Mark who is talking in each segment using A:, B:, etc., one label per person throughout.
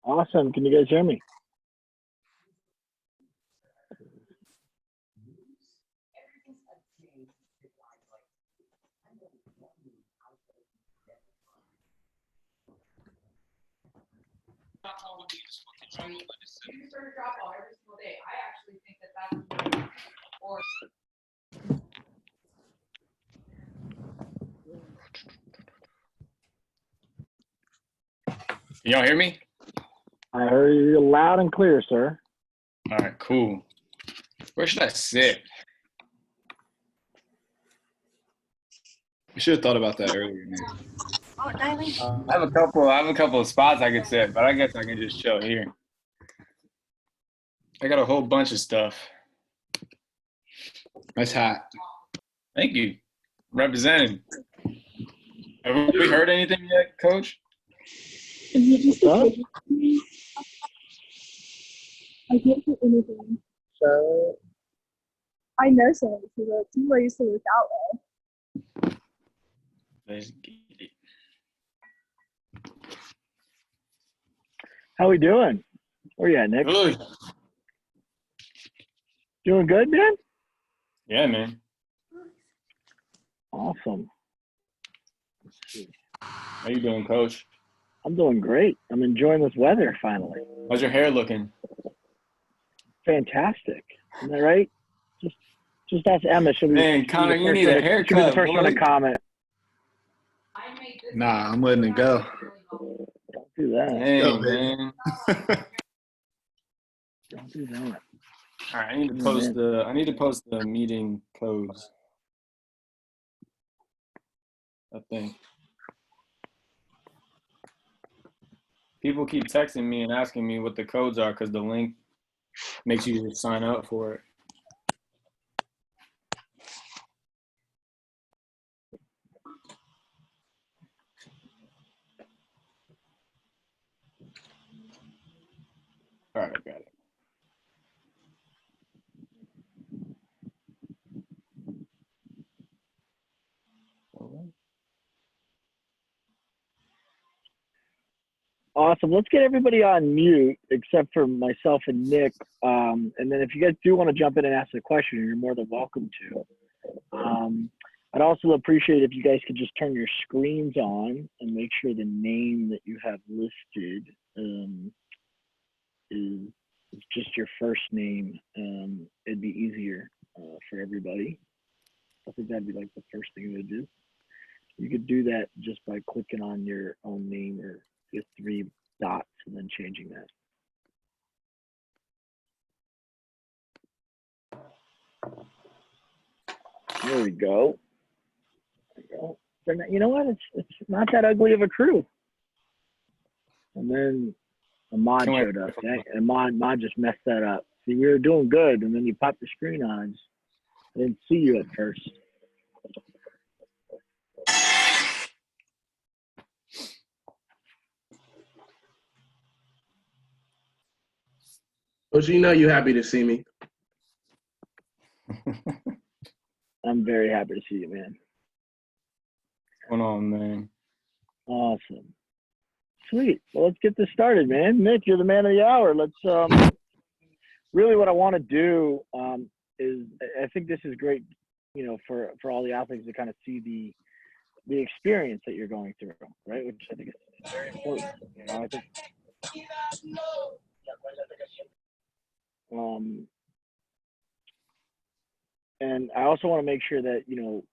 A: Awesome. Can you guys hear me?
B: You sort of drop ball every single day. I actually think that's or
C: Can y'all hear me?
A: I heard you loud and clear, sir.
C: All right, cool. Where should I sit? I should have thought about that earlier, man. I have a couple of spots I could sit, but I guess I can just chill here. I got a whole bunch of stuff. Nice hat. Thank you. Representing. Have we heard anything yet, Coach?
A: What's up?
D: I can't hear anything.
A: So,
D: I know some people. People I used to work out with.
C: Let's get it.
A: how we doing? Where you at, Nick?
C: Good.
A: Doing good, man?
C: Yeah, man.
A: Awesome.
C: How you doing, Coach?
A: I'm doing great. I'm enjoying this weather finally.
C: How's your hair looking?
A: Fantastic. Isn't that right? Just ask Emma. She'll be,
C: Man, Connor, you need a
A: she'll be the
C: haircut,
A: first one to
C: boy.
A: comment.
B: I made this.
E: Nah, I'm letting it go.
A: Don't do that.
C: Dang,
E: Go, baby.
C: man.
A: Don't do that.
C: All right, I need to post the meeting codes. I think. People keep texting me and asking me what the codes are because the link makes you just sign up for it. All right, I got it.
A: Awesome. Let's get everybody on mute except for myself and Nick. And then if you guys do want to jump in and ask a question, you're more than welcome to. I'd also appreciate if you guys could just turn your screens on and make sure the name that you have listed is just your first name. It'd be easier for everybody. I think that'd be like the first thing to do. You could do that just by clicking on your own name or with 3 dots and then changing that. There we go. There we go. You know what? It's not that ugly of a crew. And then Ahmad showed up. Dang, Ahmad just messed that up. See, we were doing good, and then you popped the screen on. I didn't see you at first.
E: Coach, you know you're happy to see me.
A: I'm very happy to see you, man.
C: What's going on, man?
A: Awesome. Sweet. Well, let's get this started, man. Nick, you're the man of the hour. Let's really what I want to do is I think this is great, you know, for all the athletes to kind of see the experience that you're going through, right? Which I think is very important. You know, I think and I also want to make sure that, you know,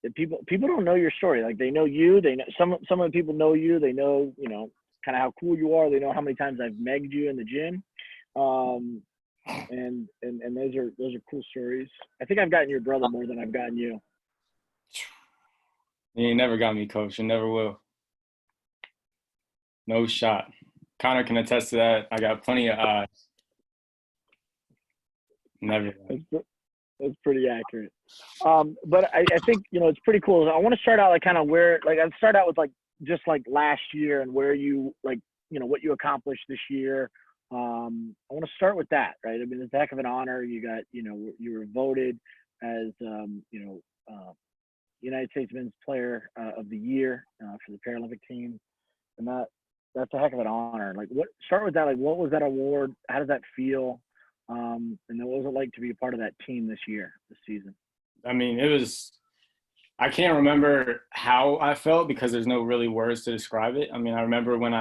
A: that people don't know your story. Like they know you, they know some of the people know you, they know, you know, kind of how cool you are. They know how many times I've megged you in the gym. And those are cool stories. I think I've gotten your brother more than I've gotten you.
C: You ain't never got me, Coach. You never will. No shot. Connor can attest to that. I got plenty of eyes. Never.
A: That's pretty accurate. But I think, you know, it's pretty cool. I want to start out like kind of where, like I'd start out with like, just like last year and where you like, you know, what you accomplished this year. I want to start with that, right? I mean, it's a heck of an honor. You got, you know, you were voted as, you know, United States Men's Player of the Year for the Paralympic team. And that's a heck of an honor. Like, start with that. Like, what was that award? How does that feel? And then what was it like to be a part of that team this season?
C: I mean, I can't remember how I felt because there's no really words to describe it. I mean, I remember when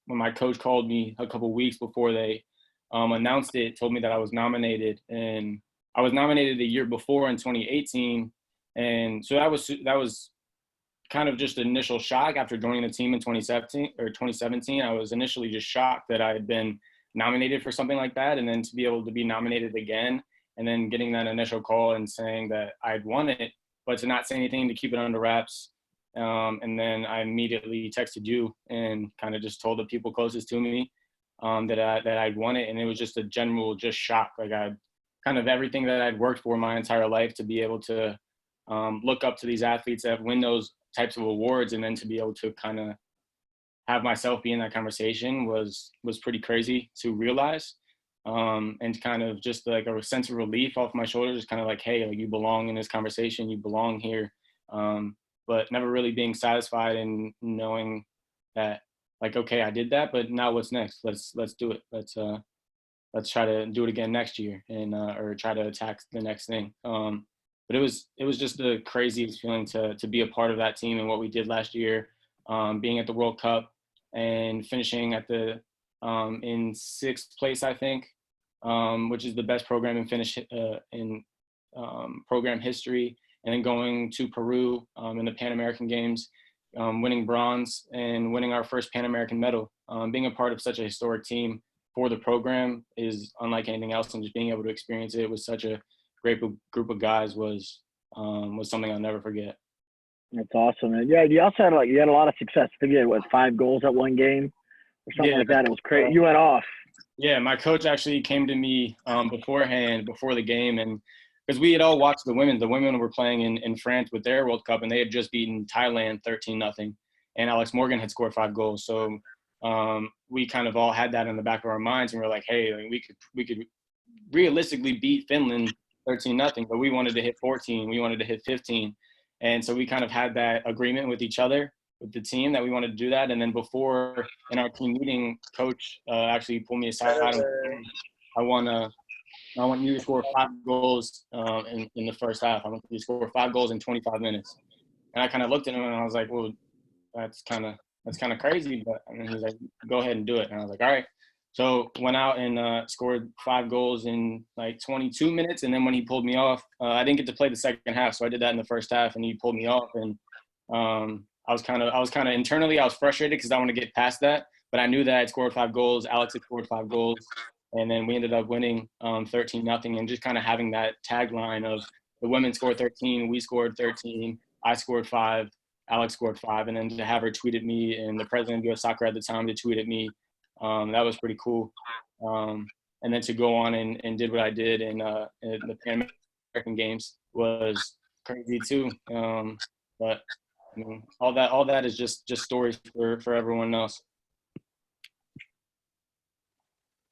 C: my coach called me a couple weeks before they announced it, told me that I was nominated, and I was nominated the year before in 2018, and so that was kind of just initial shock after joining the team in 2017. I was initially just shocked that I had been nominated for something like that, and then to be able to be nominated again, and then getting that initial call and saying that I'd won it, but to not say anything, to keep it under wraps. And then I immediately texted you and kind of just told the people closest to me that I'd won it. And it was just a general shock. Like kind of everything that I'd worked for my entire life, to be able to look up to these athletes that win those types of awards, and then to be able to kind of have myself be in that conversation was pretty crazy to realize. And kind of just like a sense of relief off my shoulders, kind of like, hey, like, you belong in this conversation, you belong here. But never really being satisfied and knowing that, like, okay, I did that, but now what's next? Let's do it. Let's try to do it again next year, and or try to attack the next thing. But it was just the craziest feeling to be a part of that team and what we did last year, being at the World Cup and finishing at the in 6th place, I think, which is the best program in program history, and then going to Peru in the Pan American Games, winning bronze and winning our first Pan American medal. Being a part of such a historic team for the program is unlike anything else, and just being able to experience it with such a great group of guys was something I'll never forget.
A: That's awesome, man. Yeah, you also had a lot of success. I think you had 5 goals at one game or something like that. It was crazy. You went off.
C: Yeah, my coach actually came to me beforehand, before the game, and because we had all watched the women. The women were playing in France with their World Cup, and they had just beaten Thailand 13-0, and Alex Morgan had scored 5 goals. So we kind of all had that in the back of our minds, and we were like, hey, like, we could realistically beat Finland 13-0, but we wanted to hit 14, we wanted to hit 15, and so we kind of had that agreement with each other, with the team, that we wanted to do that. And then before, in our team meeting, coach actually pulled me aside and said, I want you to score 5 goals in the first half. I want you to score 5 goals in 25 minutes. And I kind of looked at him and I was like, well, that's kind of crazy. But and then he's like, go ahead and do it. And I was like, all right. So went out and scored 5 goals in like 22 minutes. And then when he pulled me off, I didn't get to play the second half. So I did that in the first half, and he pulled me off. And I was kind of internally, I was frustrated because I want to get past that. But I knew that I'd scored 5 goals. Alex had scored 5 goals. And then we ended up winning 13-0, and just kind of having that tagline of the women scored 13, we scored 13, I scored 5, Alex scored 5, and then to have her tweet at me, and the president of US Soccer at the time to tweet at me, that was pretty cool. And then to go on and did what I did in the Pan American Games was crazy too. But I mean, all that is just stories for everyone else.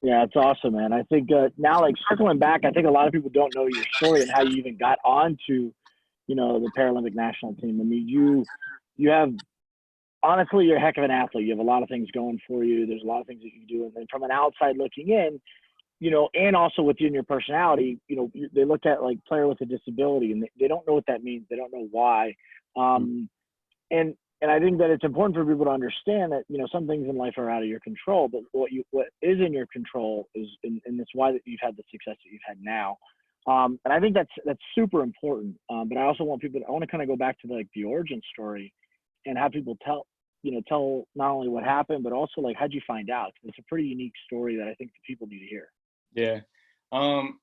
A: Yeah, it's awesome, man. I think now, like, circling back, I think a lot of people don't know your story and how you even got onto, the Paralympic national team. I mean, you have, honestly, you're a heck of an athlete. You have a lot of things going for you. There's a lot of things that you do. And then from an outside looking in, and also within your personality, they look at like player with a disability, and they don't know what that means. They don't know why. And I think that it's important for people to understand that, some things in life are out of your control, but what is in your control is, and it's why that you've had the success that you've had now. And I think that's super important. But I also want I want to kind of go back to the origin story and have people tell not only what happened, but also like, how'd you find out? It's a pretty unique story that I think the people need to hear.
C: Yeah.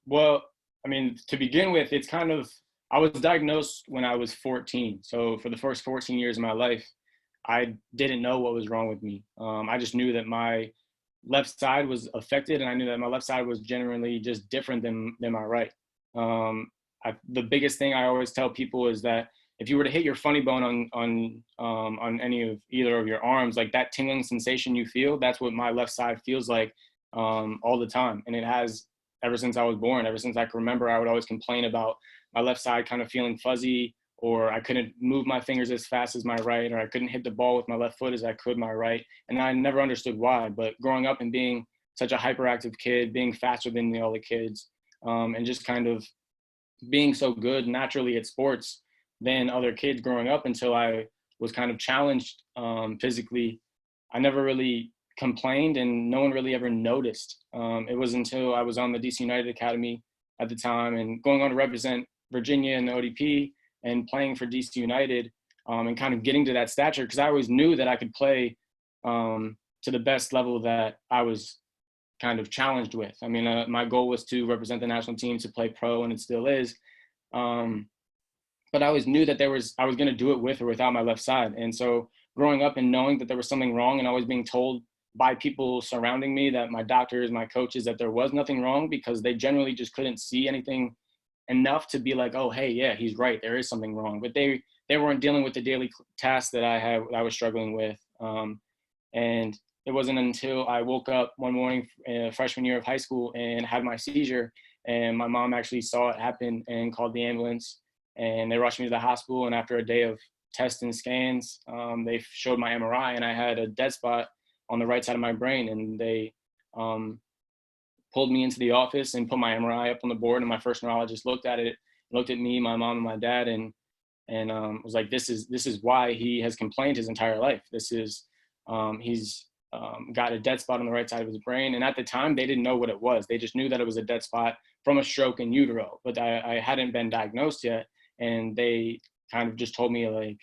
C: Well, I mean, to begin with, it's kind of, I was diagnosed when I was 14. So for the first 14 years of my life, I didn't know what was wrong with me. I just knew that my left side was affected, and I knew that my left side was generally just different than my right. The biggest thing I always tell people is that if you were to hit your funny bone on either of your arms, like that tingling sensation you feel, that's what my left side feels like all the time. And it has ever since I was born. Ever since I can remember, I would always complain about my left side kind of feeling fuzzy or I couldn't move my fingers as fast as my right, or I couldn't hit the ball with my left foot as I could my right. And I never understood why. But growing up and being such a hyperactive kid, being faster than the other kids, and just kind of being so good naturally at sports than other kids growing up until I was kind of challenged physically, I never really complained and no one really ever noticed. It was until I was on the DC United Academy at the time and going on to represent Virginia in the ODP and playing for DC United, and kind of getting to that stature, because I always knew that I could play to the best level that I was kind of challenged with. I mean, my goal was to represent the national team, to play pro, and it still is. But I always knew that I was going to do it with or without my left side. And so growing up and knowing that there was something wrong, and always being told by people surrounding me, that my doctors, my coaches, that there was nothing wrong, because they generally just couldn't see anything enough to be like, oh, hey, yeah, he's right, there is something wrong. But they weren't dealing with the daily tasks that I was struggling with. And it wasn't until I woke up one morning, freshman year of high school, and had my seizure, and my mom actually saw it happen and called the ambulance, and they rushed me to the hospital. And after a day of tests and scans, they showed my MRI, and I had a dead spot on the right side of my brain. And they pulled me into the office and put my MRI up on the board, and my first neurologist looked at it, looked at me, my mom, and my dad, and was like, this is why he has complained his entire life. This is he's got a dead spot on the right side of his brain. And at the time, they didn't know what it was. They just knew that it was a dead spot from a stroke in utero, but I hadn't been diagnosed yet. And they kind of just told me, like,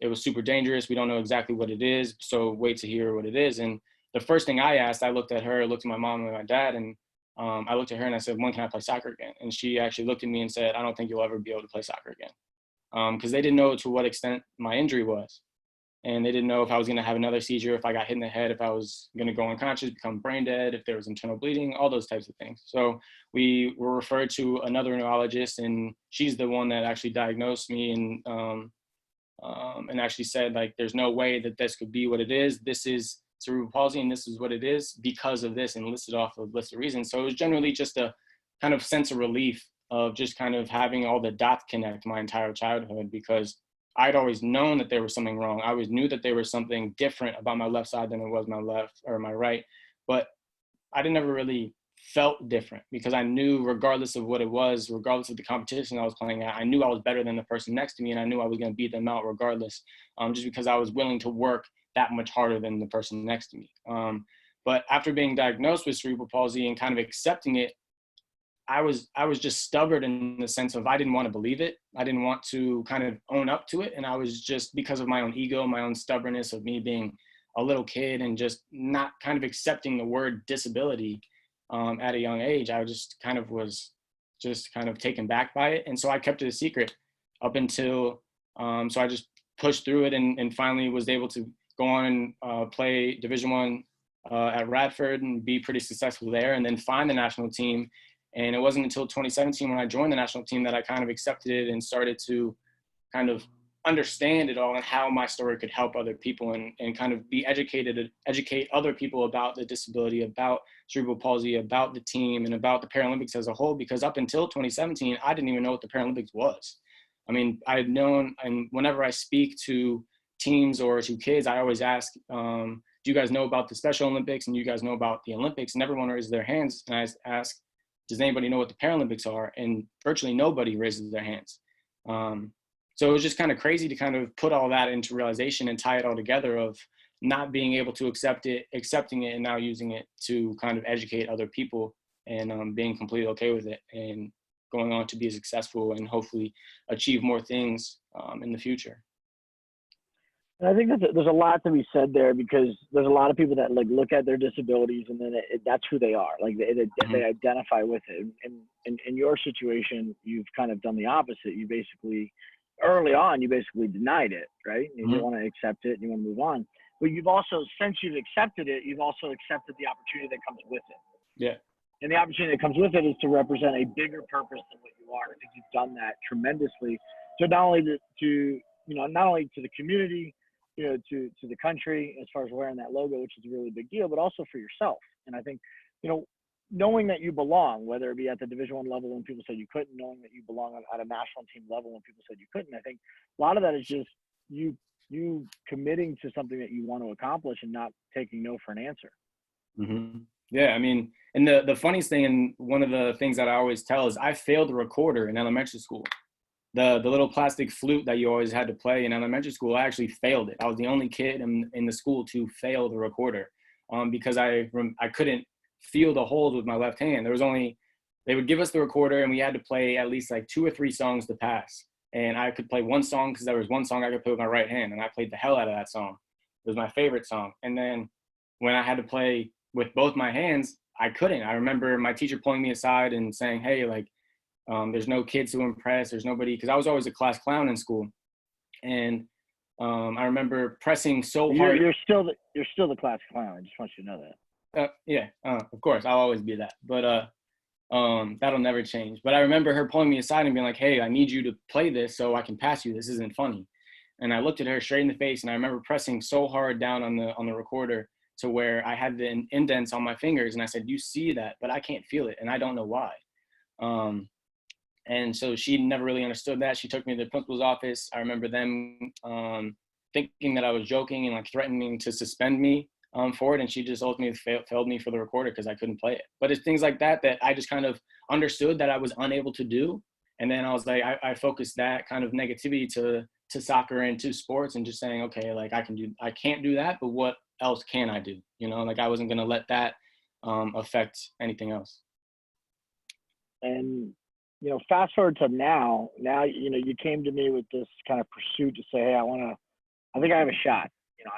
C: it was super dangerous. We don't know exactly what it is, so wait to hear what it is. And the first thing I asked, I looked at her, looked at my mom and my dad, and I looked at her and I said, when can I play soccer again? And she actually looked at me and said, I don't think you'll ever be able to play soccer again. Because they didn't know to what extent my injury was. And they didn't know if I was going to have another seizure, if I got hit in the head, if I was going to go unconscious, become brain dead, if there was internal bleeding, all those types of things. So we were referred to another neurologist, and she's the one that actually diagnosed me and actually said, like, there's no way that this could be what it is. This is cerebral palsy, and this is what it is because of this, and listed off a list of reasons. So it was generally just a kind of sense of relief of just kind of having all the dots connect my entire childhood, because I'd always known that there was something wrong. I always knew that there was something different about my left side than it was my left or my right, but I never really felt different, because I knew, regardless of what it was, regardless of the competition I was playing at, I knew I was better than the person next to me, and I knew I was going to beat them out regardless, just because I was willing to work that much harder than the person next to me. But after being diagnosed with cerebral palsy and kind of accepting it, I was just stubborn in the sense of I didn't want to believe it. I didn't want to kind of own up to it. And I was just, because of my own ego, my own stubbornness of me being a little kid and just not kind of accepting the word disability at a young age, I just kind of was just kind of taken back by it. And so I kept it a secret up until, so I just pushed through it and finally was able to go on and play Division I at Radford and be pretty successful there, and then find the national team. And it wasn't until 2017 when I joined the national team that I kind of accepted it and started to kind of understand it all and how my story could help other people and kind of be educate other people about the disability, about cerebral palsy, about the team, and about the Paralympics as a whole. Because up until 2017, I didn't even know what the Paralympics was. I mean, I had known, and whenever I speak to teams or to kids, I always ask, do you guys know about the Special Olympics, and you guys know about the Olympics? And everyone raises their hands, and I ask, does anybody know what the Paralympics are? And virtually nobody raises their hands. So it was just kind of crazy to kind of put all that into realization and tie it all together of not being able to accept it, accepting it, and now using it to kind of educate other people, and being completely okay with it and going on to be successful and hopefully achieve more things in the future.
A: And I think there's a lot to be said there, because there's a lot of people that like look at their disabilities and then that's who they are. Like they identify with it. And in your situation, you've kind of done the opposite. You basically, early on, you basically denied it, right? You don't want to accept it and you want to move on. But you've also, since you've accepted it, you've also accepted the opportunity that comes with it.
C: Yeah.
A: And the opportunity that comes with it is to represent a bigger purpose than what you are. I think you've done that tremendously. So not only not only to the community, to the country, as far as wearing that logo, which is a really big deal, but also for yourself. And I think, knowing that you belong, whether it be at the Division I level when people said you couldn't, knowing that you belong at a national team level when people said you couldn't. I think a lot of that is just you committing to something that you want to accomplish and not taking no for an answer.
C: Mm-hmm. Yeah, I mean, and the funniest thing, and one of the things that I always tell is I failed the recorder in elementary school. The little plastic flute that you always had to play in elementary school, I actually failed it. I was the only kid in the school to fail the recorder, because I couldn't feel the hold with my left hand. They would give us the recorder and we had to play at least like 2 or 3 songs to pass. And I could play one song because there was one song I could play with my right hand, and I played the hell out of that song. It was my favorite song. And then when I had to play with both my hands, I couldn't. I remember my teacher pulling me aside and saying, hey, like, there's no kids to impress. There's nobody, because I was always a class clown in school. And I remember pressing so hard.
A: You're still the class clown. I just want you to know that.
C: Yeah, of course, I'll always be that. But that'll never change. But I remember her pulling me aside and being like, hey, I need you to play this so I can pass you. This isn't funny. And I looked at her straight in the face, and I remember pressing so hard down on the recorder to where I had the indents on my fingers. And I said, you see that, but I can't feel it, and I don't know why. And so she never really understood that. She took me to the principal's office. I remember them thinking that I was joking and like threatening to suspend me for it. And she just ultimately failed me for the recorder because I couldn't play it. But it's things like that I just kind of understood that I was unable to do. And then I was like, I focused that kind of negativity to soccer and to sports, and just saying, okay, like I can't do that, but what else can I do? You know, like I wasn't going to let that affect anything else.
A: And, you know, fast forward to now, you know, you came to me with this kind of pursuit to say, hey, I think I have a shot. You know,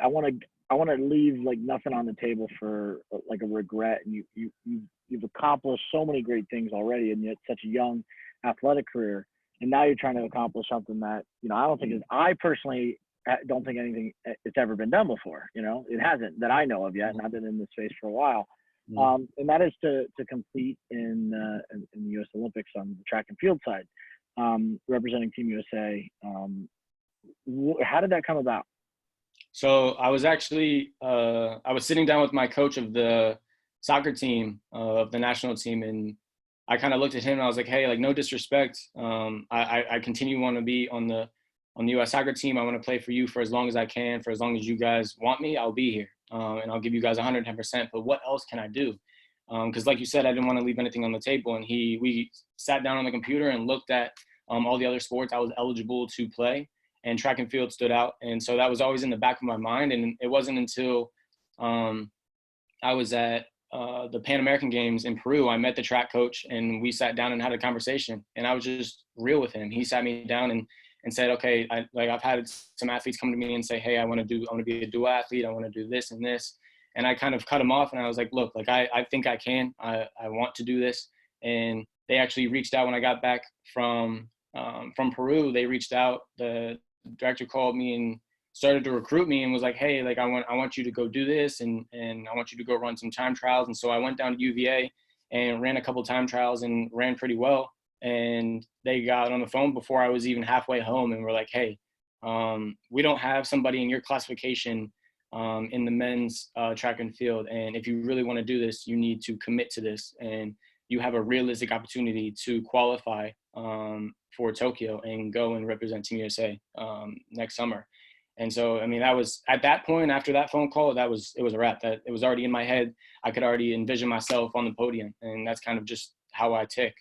A: I want to leave like nothing on the table for like a regret. And you've accomplished so many great things already, and yet such a young athletic career. And now you're trying to accomplish something that, you know, I personally don't think anything it's ever been done before. You know, it hasn't that I know of yet, and I've been in this space for a while. And that is to compete in the U.S. Olympics on the track and field side, representing Team USA. How did that come about?
C: So I was actually I was sitting down with my coach of the soccer team of the national team, and I kind of looked at him and I was like, hey, like no disrespect, I continue want to be on the U.S. soccer team. I want to play for you for as long as I can, for as long as you guys want me, I'll be here. And I'll give you guys 110%, but what else can I do? Because like you said, I didn't want to leave anything on the table. And we sat down on the computer and looked at all the other sports I was eligible to play, and track and field stood out. And so that was always in the back of my mind. And it wasn't until I was at the Pan American Games in Peru, I met the track coach, and we sat down and had a conversation. And I was just real with him. He sat me down and said, okay, I've had some athletes come to me and say, hey, I want to be a dual athlete. I want to do this and this. And I kind of cut him off, and I was like, look, like I think I can. I want to do this. And they actually reached out when I got back from Peru. They reached out. The director called me and started to recruit me and was like, hey, like I want you to go do this, and I want you to go run some time trials. And so I went down to UVA and ran a couple time trials and ran pretty well. And they got on the phone before I was even halfway home and were like, hey, we don't have somebody in your classification in the men's track and field. And if you really want to do this, you need to commit to this. And you have a realistic opportunity to qualify for Tokyo and go and represent Team USA next summer. And so, I mean, that was at that point, after that phone call, it was a wrap. That it was already in my head. I could already envision myself on the podium, and that's kind of just how I tick.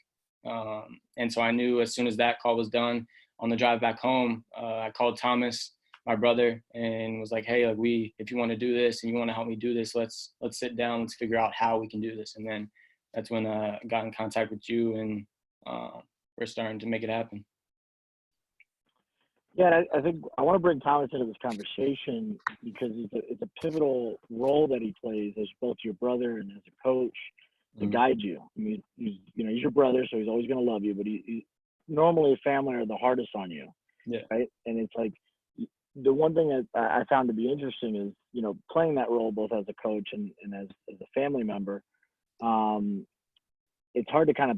C: And so I knew as soon as that call was done, on the drive back home, I called Thomas, my brother, and was like, hey, like if you want to do this and you want to help me do this, let's sit down, let's figure out how we can do this. And then that's when I got in contact with you, and we're starting to make it happen.
A: Yeah, I think I want to bring Thomas into this conversation because it's a pivotal role that he plays as both your brother and as a coach to guide you. I mean, he's your brother, so he's always going to love you, but he normally family are the hardest on you.
C: Yeah. Right.
A: And it's like the one thing that I found to be interesting is, playing that role both as a coach and as a family member. It's hard to kind of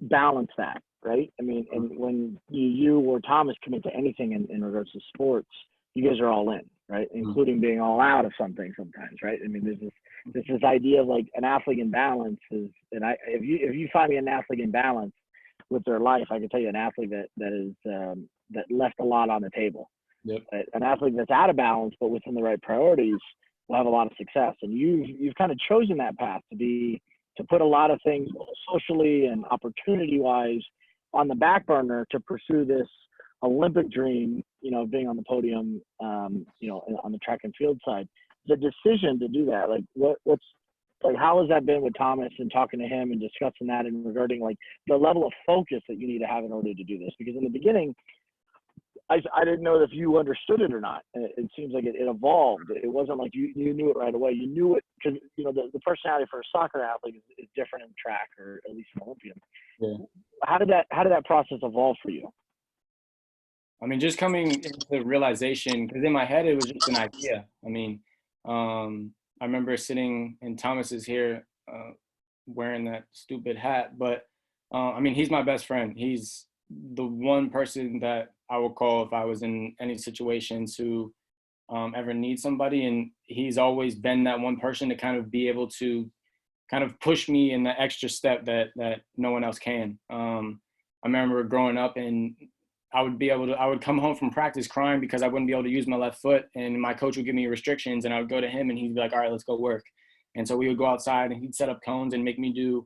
A: balance that, right? I mean, and when you or Thomas commit to anything in regards to sports, you guys are all in, right? Including being all out of something sometimes, right? I mean, there's this idea of like an athlete in balance is, and if you find me an athlete in balance with their life, I can tell you an athlete that left a lot on the table.
C: Yep.
A: An athlete that's out of balance, but within the right priorities, will have a lot of success. And you've kind of chosen that path to put a lot of things socially and opportunity wise on the back burner to pursue this Olympic dream, being on the podium, on the track and field side. The decision to do that, like what's like, how has that been with Thomas and talking to him and discussing that and regarding like the level of focus that you need to have in order to do this? Because in the beginning, I didn't know if you understood it or not. It seems like it evolved. It wasn't like you knew it right away. You knew it because, the personality for a soccer athlete is different in track, or at least an Olympian.
C: Yeah.
A: How did that process evolve for you?
C: I mean, just coming into realization, because in my head, it was just an idea. I mean, I remember sitting in Thomas's here wearing that stupid hat, but I mean, he's my best friend. He's the one person that I would call if I was in any situation to ever need somebody. And he's always been that one person to kind of be able to kind of push me in the extra step that no one else can. I remember growing up and I would come home from practice crying because I wouldn't be able to use my left foot, and my coach would give me restrictions, and I would go to him and he'd be like, all right, let's go work. And so we would go outside and he'd set up cones and make me do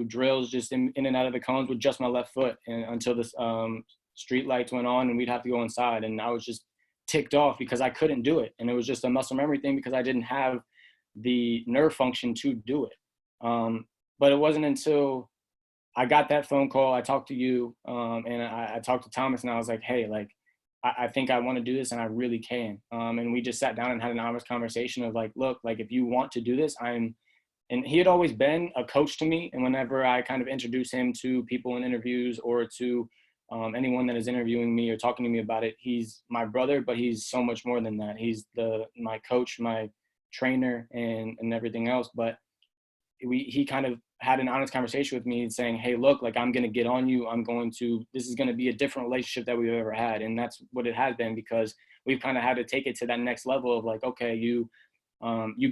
C: drills just in and out of the cones with just my left foot, and until the street lights went on and we'd have to go inside. And I was just ticked off because I couldn't do it. And it was just a muscle memory thing because I didn't have the nerve function to do it. But it wasn't until I got that phone call, I talked to you, and I talked to Thomas, and I was like, hey, like, I think I want to do this and I really can. And we just sat down and had an honest conversation of like, look, like if you want to do this, and he had always been a coach to me. And whenever I kind of introduce him to people in interviews or to anyone that is interviewing me or talking to me about it, he's my brother, but he's so much more than that. He's my coach, my trainer, and everything else. But he kind of had an honest conversation with me saying, hey, look, like I'm going to get on you. This is going to be a different relationship that we've ever had. And that's what it has been, because we've kind of had to take it to that next level of like, okay, you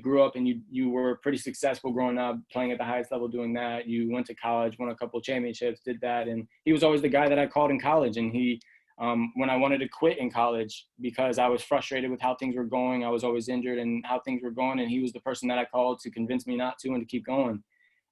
C: grew up and you were pretty successful growing up, playing at the highest level, doing that. You went to college, won a couple of championships, did that. And he was always the guy that I called in college. And he, when I wanted to quit in college because I was frustrated with how things were going, I was always injured and how things were going. And he was the person that I called to convince me not to and to keep going.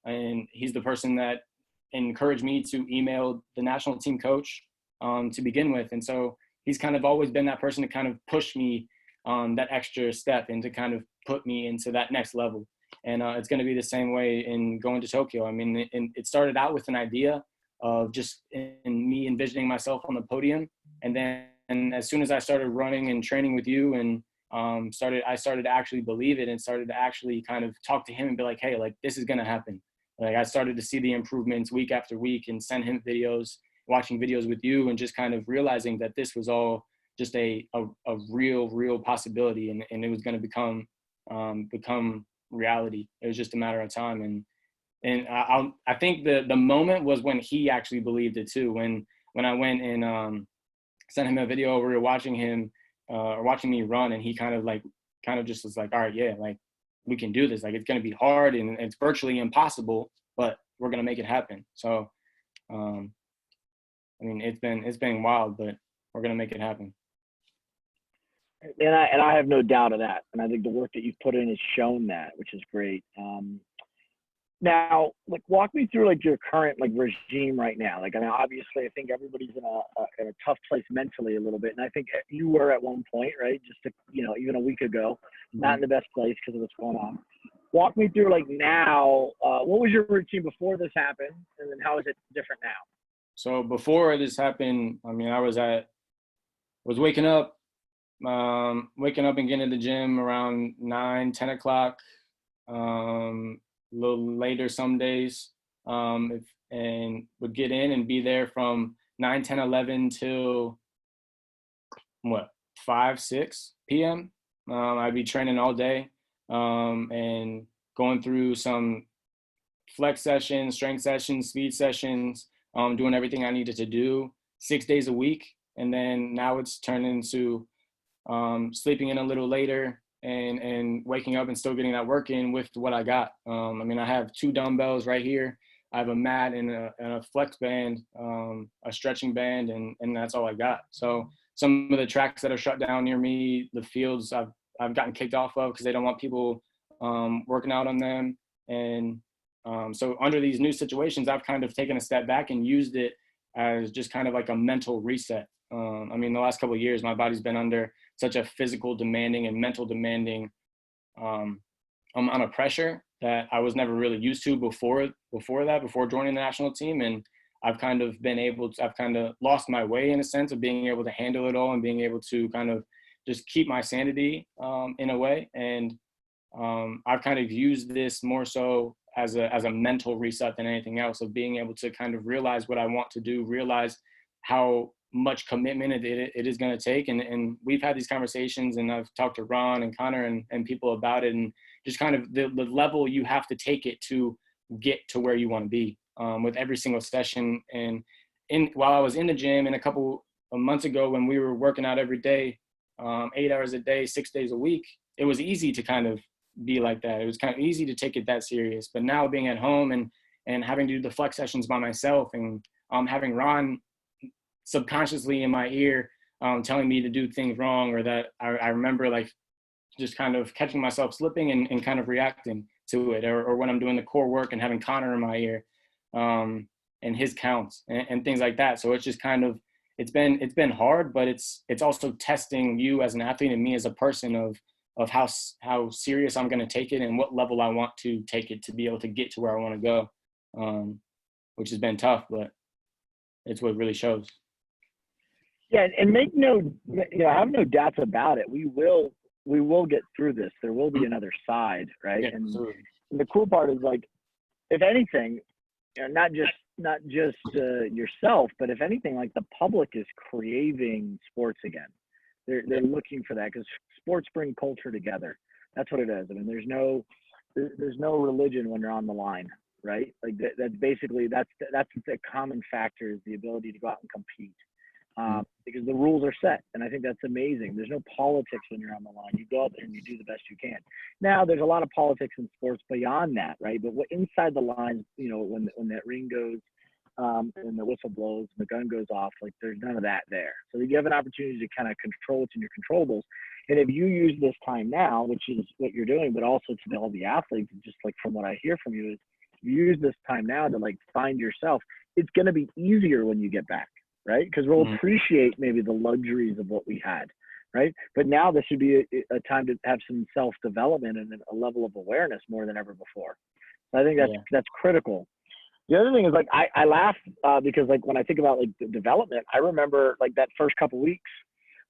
C: And he's the person that encouraged me to email the national team coach to begin with. And so he's kind of always been that person to kind of push me that extra step and to kind of put me into that next level. And it's going to be the same way in going to Tokyo. I mean, it started out with an idea of just in me envisioning myself on the podium. And then as soon as I started running and training with you and I started to actually believe it and started to actually kind of talk to him and be like, hey, like this is going to happen. Like I started to see the improvements week after week and send him videos, watching videos with you, and just kind of realizing that this was all just a real possibility, and it was going to become reality. It was just a matter of time. And I think the moment was when he actually believed it too. When I went and sent him a video over watching him or watching me run, and he kind of just was like, all right, yeah, like we can do this. Like it's going to be hard and it's virtually impossible, but we're going to make it happen. So, I mean, it's been wild, but we're going to make it happen.
A: And I have no doubt of that. And I think the work that you've put in has shown that, which is great. Now, like, walk me through like your current like regime right now. Like, I mean, obviously, I think everybody's in a tough place mentally a little bit, and I think you were at one point, right? Just even a week ago, not in the best place because of what's going on. Walk me through like now. What was your routine before this happened, and then how is it different now?
C: So before this happened, I mean, I was waking up and getting to the gym around 9-10 o'clock. A little later some days, and would get in and be there from 9, 10, 11 till 5-6 p.m. I'd be training all day and going through some flex sessions, strength sessions, speed sessions, doing everything I needed to do 6 days a week. And then now it's turned into sleeping in a little later and waking up and still getting that work in with what I got. I mean, I have 2 dumbbells right here. I have a mat and a flex band, a stretching band, and that's all I got. So some of the tracks that are shut down near me, the fields I've gotten kicked off of because they don't want people working out on them. And so under these new situations, I've kind of taken a step back and used it as just kind of like a mental reset. I mean, the last couple of years, my body's been under such a physical demanding and mental demanding amount of pressure that I was never really used to before joining the national team. And I've kind of lost my way in a sense of being able to handle it all and being able to kind of just keep my sanity in a way. And I've kind of used this more so as a mental reset than anything else, of being able to kind of realize what I want to do, realize how much commitment it is going to take. And we've had these conversations, and I've talked to Ron and Connor and people about it, and just kind of the level you have to take it to get to where you want to be with every single session. And while I was in the gym, and a couple of months ago when we were working out every day, 8 hours a day, 6 days a week, it was easy to kind of be like that. It was kind of easy to take it that serious. But now being at home and having to do the flex sessions by myself, and having Ron subconsciously in my ear telling me to do things wrong, or that I remember like just kind of catching myself slipping and kind of reacting to it, or when I'm doing the core work and having Connor in my ear and his counts and things like that. So it's just kind of, it's been hard, but it's also testing you as an athlete and me as a person of how serious I'm going to take it and what level I want to take it to be able to get to where I want to go, which has been tough, but it's what really shows.
A: Yeah, and I have no doubts about it. We will get through this. There will be another side, right?
C: Yeah,
A: and
C: absolutely.
A: the cool part is, like, if anything, not just yourself, but if anything, like, the public is craving sports again. They're looking for that, because sports bring culture together. That's what it is. I mean, there's no religion when you're on the line, right? Like that's basically the common factor, is the ability to go out and compete. Because the rules are set, and I think that's amazing. There's no politics when you're on the line. You go out there and you do the best you can. Now, there's a lot of politics in sports beyond that, right? But inside the lines, when that ring goes and the whistle blows and the gun goes off, like, there's none of that there. So you have an opportunity to kind of control what's in your controllables. And if you use this time now, which is what you're doing, but also to all the athletes, just like from what I hear from you, is you use this time now to, like, find yourself. It's going to be easier when you get back, right? Because we'll appreciate maybe the luxuries of what we had, right? But now this should be a time to have some self-development and a level of awareness more than ever before. So I think that's critical. The other thing is, like, I laugh because, like, when I think about, like, the development, I remember, like, that first couple weeks,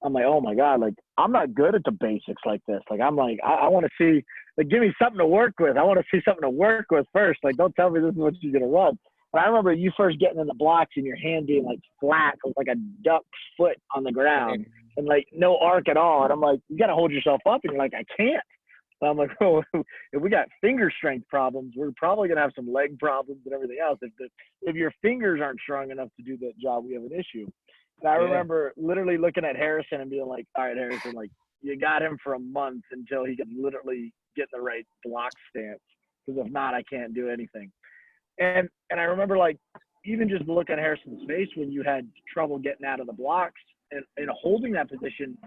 A: I'm like, oh my God, like, I'm not good at the basics like this. Like, I'm like, I want to see, like, give me something to work with. I want to see something to work with first. Like, don't tell me this is what you're going to run. But I remember you first getting in the blocks and your hand being, like, flat with, like, a duck's foot on the ground and, like, no arc at all. And I'm like, you got to hold yourself up. And you're like, I can't. So I'm like, oh, if we got finger strength problems, we're probably going to have some leg problems and everything else. If your fingers aren't strong enough to do that job, we have an issue. And I remember literally looking at Harrison and being like, all right, Harrison, like, you got him for a month until he can literally get in the right block stance. Because if not, I can't do anything. And I remember, like, even just look at Harrison's face when you had trouble getting out of the blocks and holding that position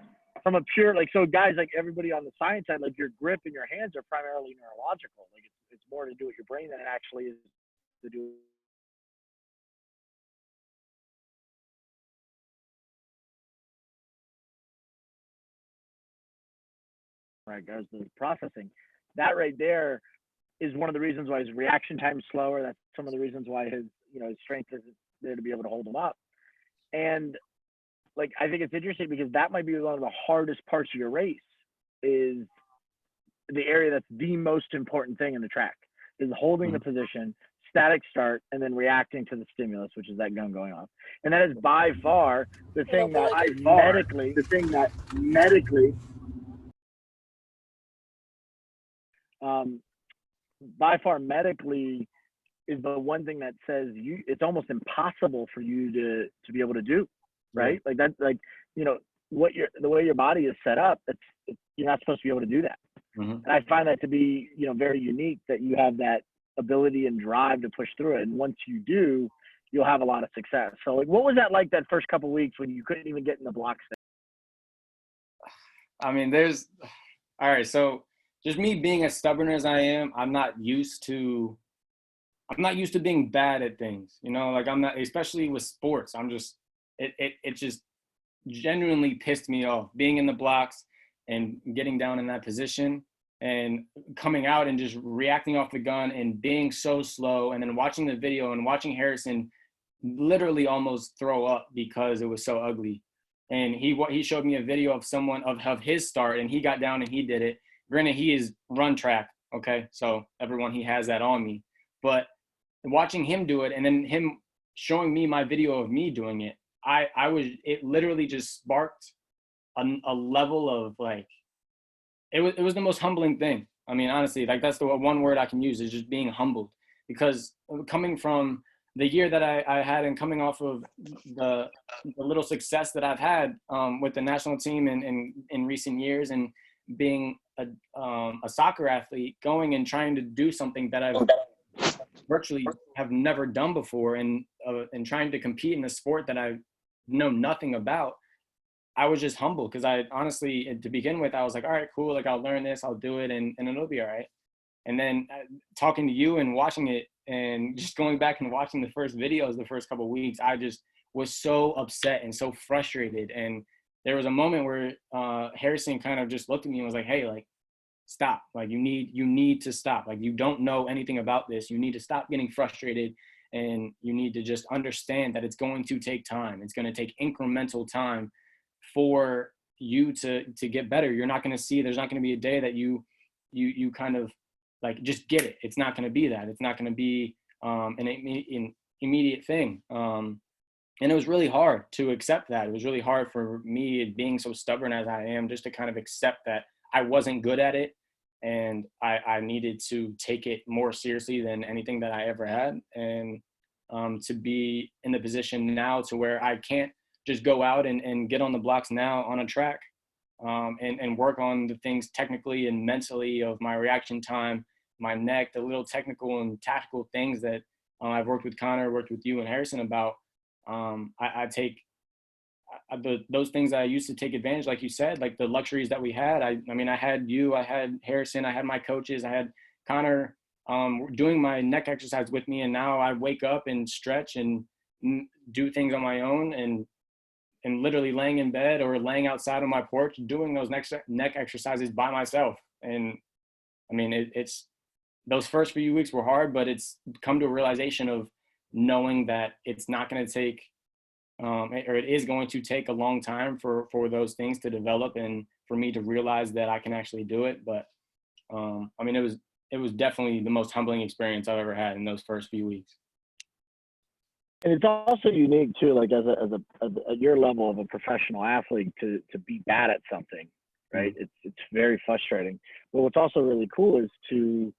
A: from a pure, like, so guys, like, everybody on the science side, like, your grip and your hands are primarily neurological. Like, it's more to do with your brain than it actually is to do. Right, guys, the processing. That right there is one of the reasons why his reaction time is slower. That's some of the reasons why his strength isn't there to be able to hold him up. And, like, I think it's interesting because that might be one of the hardest parts of your race, is the area that's the most important thing in the track, is holding the position, static start, and then reacting to the stimulus, which is that gun going off. And that is by far the thing that medically by far medically is the one thing that says it's almost impossible for you to be able to do, right? Like that, like, the way your body is set up, you're not supposed to be able to do that.
C: Mhm.
A: And I find that to be, very unique that you have that ability and drive to push through it. And once you do, you'll have a lot of success. So like, what was that like that first couple of weeks when you couldn't even get in the blocks
C: I mean, all right. So just me being as stubborn as I am, I'm not used to being bad at things, like I'm not, especially with sports. It just genuinely pissed me off being in the blocks and getting down in that position and coming out and just reacting off the gun and being so slow, and then watching the video and watching Harrison literally almost throw up because it was so ugly. And he showed me a video of someone of his start, and he got down and he did it. Granted, he is run track, okay? So everyone, he has that on me. But watching him do it and then him showing me my video of me doing it, it literally just sparked a level of like, it was the most humbling thing. I mean, honestly, like that's the one word I can use, is just being humbled. Because coming from the year that I had and coming off of the little success that I've had with the national team in recent years, and being a soccer athlete, going and trying to do something that I've virtually have never done before, and trying to compete in a sport that I know nothing about, I was just humble. Because I honestly, to begin with, I was like, all right, cool, like I'll learn this, I'll do it, and it'll be all right. And then talking to you and watching it, and just going back and watching the first videos the first couple of weeks, I just was so upset and so frustrated. And there was a moment where Harrison kind of just looked at me and was like, hey, like, stop. Like, you need to stop. Like, you don't know anything about this. You need to stop getting frustrated, and you need to just understand that it's going to take time. It's going to take incremental time for you to get better. You're not going to see, there's not going to be a day that you kind of like just get it. It's not going to be that. It's not going to be an immediate thing. And it was really hard to accept that. It was really hard for me, being so stubborn as I am, just to kind of accept that I wasn't good at it, and I needed to take it more seriously than anything that I ever had. And to be in the position now to where I can't just go out and get on the blocks now on a track, and work on the things technically and mentally of my reaction time, my neck, the little technical and tactical things that I've worked with Connor, worked with you and Harrison about. I take those things that I used to take advantage, like you said, like the luxuries that we had. I mean, I had you, I had Harrison, I had my coaches, I had Connor doing my neck exercise with me, and now I wake up and stretch and do things on my own, and literally laying in bed or laying outside on my porch doing those neck exercises by myself. And I mean, it's those first few weeks were hard, but it's come to a realization of knowing that it's not going to take, or it is going to take a long time for those things to develop, and for me to realize that I can actually do it. But I mean, it was definitely the most humbling experience I've ever had in those first few weeks.
A: And it's also unique too, like at your level of a professional athlete, to be bad at something, right?
C: Mm-hmm.
A: It's very frustrating. But what's also really cool is to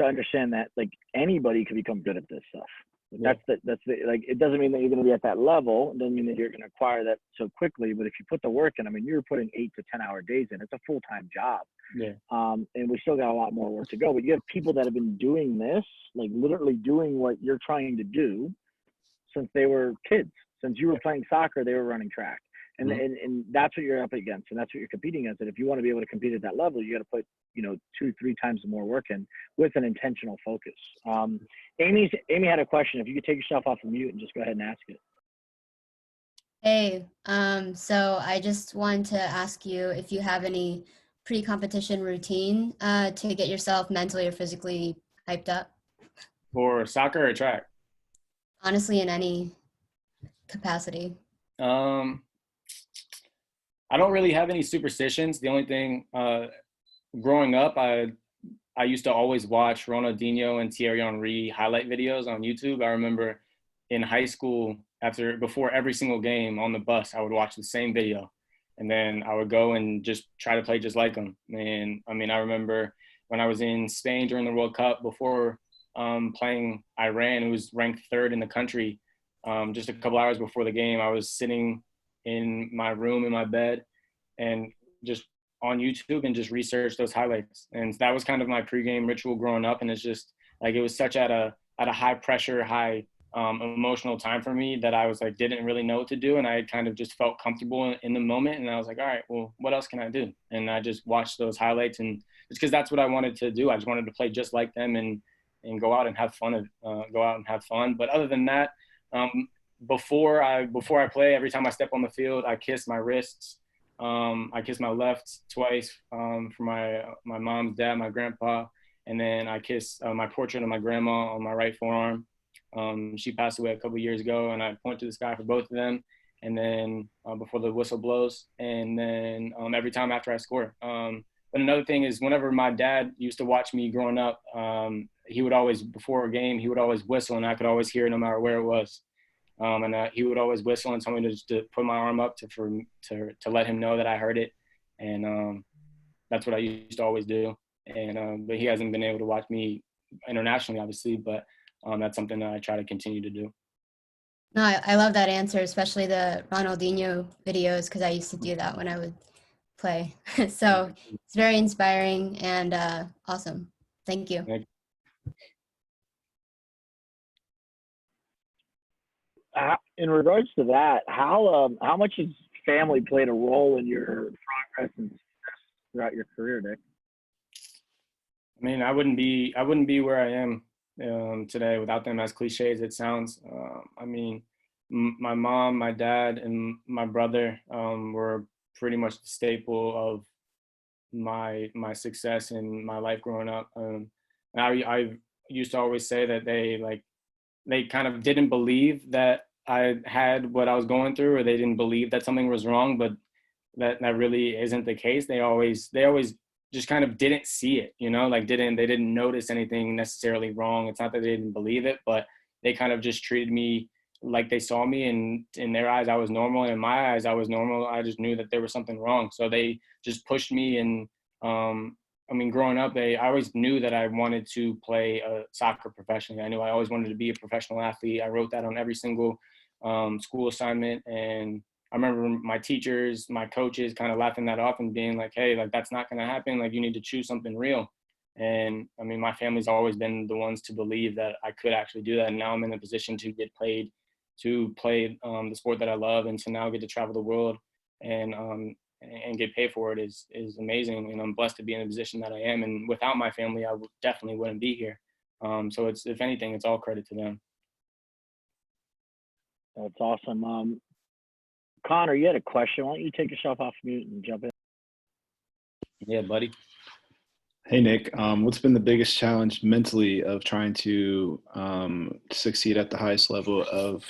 A: understand that like anybody can become good at this stuff.
C: Yeah.
A: That's the like, it doesn't mean that you're going to be at that level. It doesn't mean that you're going to acquire that so quickly. But if you put the work in, I mean, you're putting 8 to 10 hour days in. It's a full-time job.
C: Yeah.
A: And we still got a lot more work to go. But you have people that have been doing this, like literally doing what you're trying to do since they were kids. Since you were playing soccer, they were running track. And,
C: Mm-hmm.
A: and that's what you're up against, and that's what you're competing against. And if you want to be able to compete at that level, you got to put 2-3 times more work in with an intentional focus. Amy had a question. If you could take yourself off of mute and just go ahead and ask it.
F: Hey, so I just wanted to ask you if you have any pre-competition routine to get yourself mentally or physically hyped up.
C: For soccer or track?
F: Honestly, in any capacity.
C: I don't really have any superstitions. The only thing, growing up, I used to always watch Ronaldinho and Thierry Henry highlight videos on YouTube. I remember in high school, before every single game on the bus, I would watch the same video, and then I would go and just try to play just like them. And I mean, I remember when I was in Spain during the World Cup, before playing Iran, who was ranked 3rd in the country, just a couple hours before the game, I was sitting in my room, in my bed, and just on YouTube and just research those highlights. And that was kind of my pregame ritual growing up. And it's just like, it was such at a high pressure, high emotional time for me that I was like, didn't really know what to do. And I kind of just felt comfortable in the moment. And I was like, all right, well, what else can I do? And I just watched those highlights, and it's because that's what I wanted to do. I just wanted to play just like them and go out and have fun, But other than that, before I play, every time I step on the field, I kiss my wrists. I kiss my left twice for my mom's dad, my grandpa, and then I kiss my portrait of my grandma on my right forearm. She passed away a couple years ago, and I point to the sky for both of them. And then before the whistle blows, and then every time after I score. But another thing is, whenever my dad used to watch me growing up, he would always, before a game, he would always whistle, and I could always hear it no matter where it was. And he would always whistle and tell me to put my arm up to let him know that I heard it. And that's what I used to always do. And but he hasn't been able to watch me internationally, obviously, but that's something that I try to continue to do.
F: No, I love that answer, especially the Ronaldinho videos, because I used to do that when I would play. So it's very inspiring and awesome. Thank you.
A: In regards to that, how much has family played a role in your progress and success throughout your career, Nick?
C: I mean, I wouldn't be where I am today without them, as cliche as it sounds. I mean, my mom, my dad, and my brother were pretty much the staple of my success in my life growing up. And I used to always say that they kind of didn't believe that I had what I was going through, or they didn't believe that something was wrong, but that really isn't the case. They always just kind of didn't see it, like they didn't notice anything necessarily wrong. It's not that they didn't believe it, but they kind of just treated me like they saw me, and in their eyes I was normal, and in my eyes I was normal. I just knew that there was something wrong. So they just pushed me. And I mean, growing up, I always knew that I wanted to play soccer professionally. I knew I always wanted to be a professional athlete. I wrote that on every single school assignment. And I remember my teachers, my coaches kind of laughing that off and being like, hey, like, that's not going to happen. Like, you need to choose something real. And I mean, my family's always been the ones to believe that I could actually do that. And now I'm in a position to play the sport that I love, and to now get to travel the world and get paid for it is amazing. And I'm blessed to be in the position that I am. And without my family, I definitely wouldn't be here. So it's, if anything, it's all credit to them.
A: That's awesome. Connor, you had a question. Why don't you take yourself off mute and jump in?
C: Yeah, buddy.
E: Hey, Nick. What's been the biggest challenge mentally of trying to succeed at the highest level of